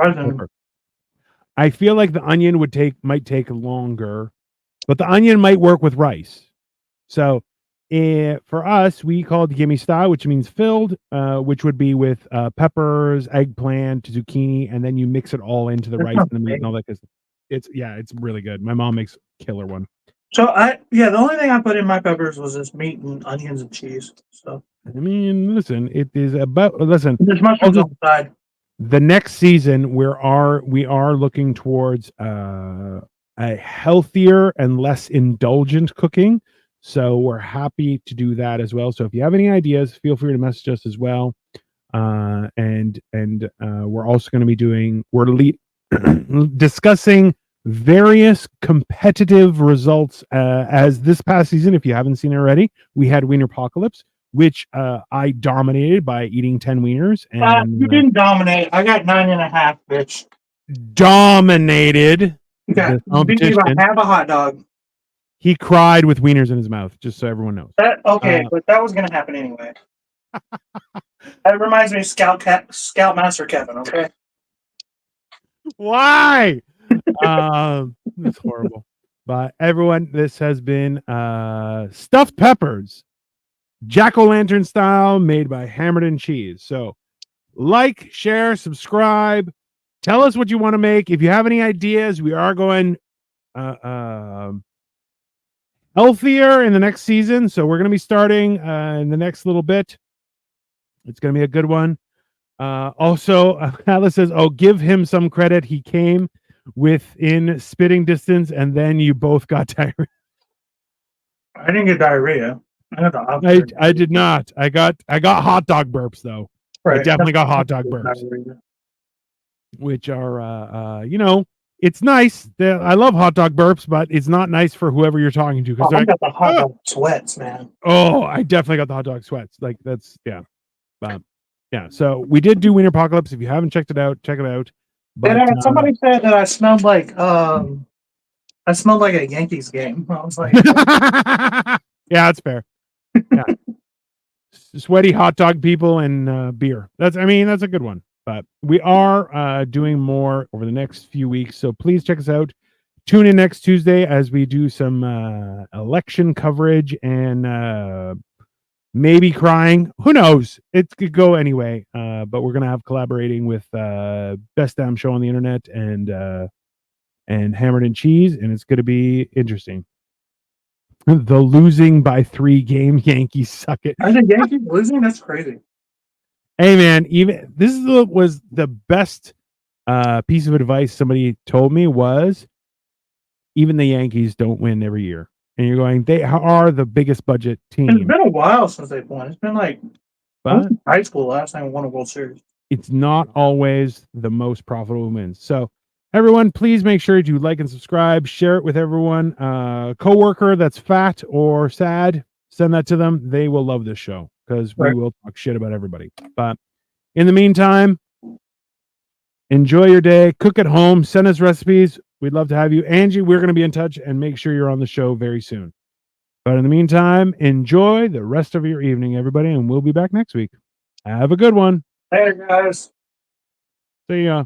Pepper. I feel like the onion might take longer, but the onion might work with rice. So for us, we call it gimme style, which means filled, which would be with peppers, eggplant, zucchini, and then you mix it all into the That rice sounds and the meat and great. all that. It's really good. My mom makes a killer one. So the only thing I put in my peppers was just meat and onions and cheese. So I mean, listen, it is about listen. there's mushrooms on the side. The next season we are looking towards a healthier and less indulgent cooking, so we're happy to do that as well. So if you have any ideas, feel free to message us as well. And we're also going to be discussing various competitive results as this past season. If you haven't seen it already, we had Wienerpocalypse, which I dominated by eating 10 wieners. And You didn't dominate. I got 9.5, bitch. dominated You got the you beat me by competition. half a hot dog. He cried with wieners in his mouth, just so everyone knows. But that was gonna happen anyway. That reminds me of Scoutmaster Kevin. Okay. Why? That's horrible. But everyone, this has been stuffed peppers, jack-o'-lantern style, made by Hammered and Cheese. So like, share, subscribe, tell us what you want to make. If you have any ideas, we are going healthier in the next season, so we're going to be starting in the next little bit. It's going to be a good one. Also, Alice says, "Oh, give him some credit. He came within spitting distance, and then you both got diarrhea." I didn't get diarrhea. I got the opposite. I did not. I got hot dog burps though. I definitely got hot dog burps. Diarrhea. which are it's nice. I love hot dog burps, but it's not nice for whoever you're talking to because I like, got the hot dog sweats, man. oh, I definitely got the hot dog sweats. Like that's yeah. So we did do Wiener Apocalypse. If you haven't checked it out, check it out. But Somebody said that I smelled like a Yankees game. I was like, yeah, that's fair. Yeah. Sweaty hot dog people and beer. That's a good one. But we are doing more over the next few weeks, so please check us out. Tune in next Tuesday as we do some election coverage and maybe crying. Who knows? It could go anyway. But we're gonna have collaborating with Best Damn Show on the Internet and Hammered and Cheese, and it's gonna be interesting. The losing by 3 game Yankees suck it. are the Yankees losing? That's crazy. Hey man, even this was the best piece of advice somebody told me was even the Yankees don't win every year. And you're going, they are the biggest budget It's team. been a while since they've won. It's been like But high school last time we won a World Series. it's not always the most profitable wins. So everyone, please make sure to like and subscribe, share it with everyone. Coworker that's fat or sad, send that to them. They will love this show because we will talk shit about everybody. But in the meantime, enjoy your day. Cook at home. Send us recipes. We'd love to have you. Angie, we're going to be in touch and make sure you're on the show very soon. But in the meantime, enjoy the rest of your evening, everybody, and we'll be back next week. Have a good one. Later, guys. See ya.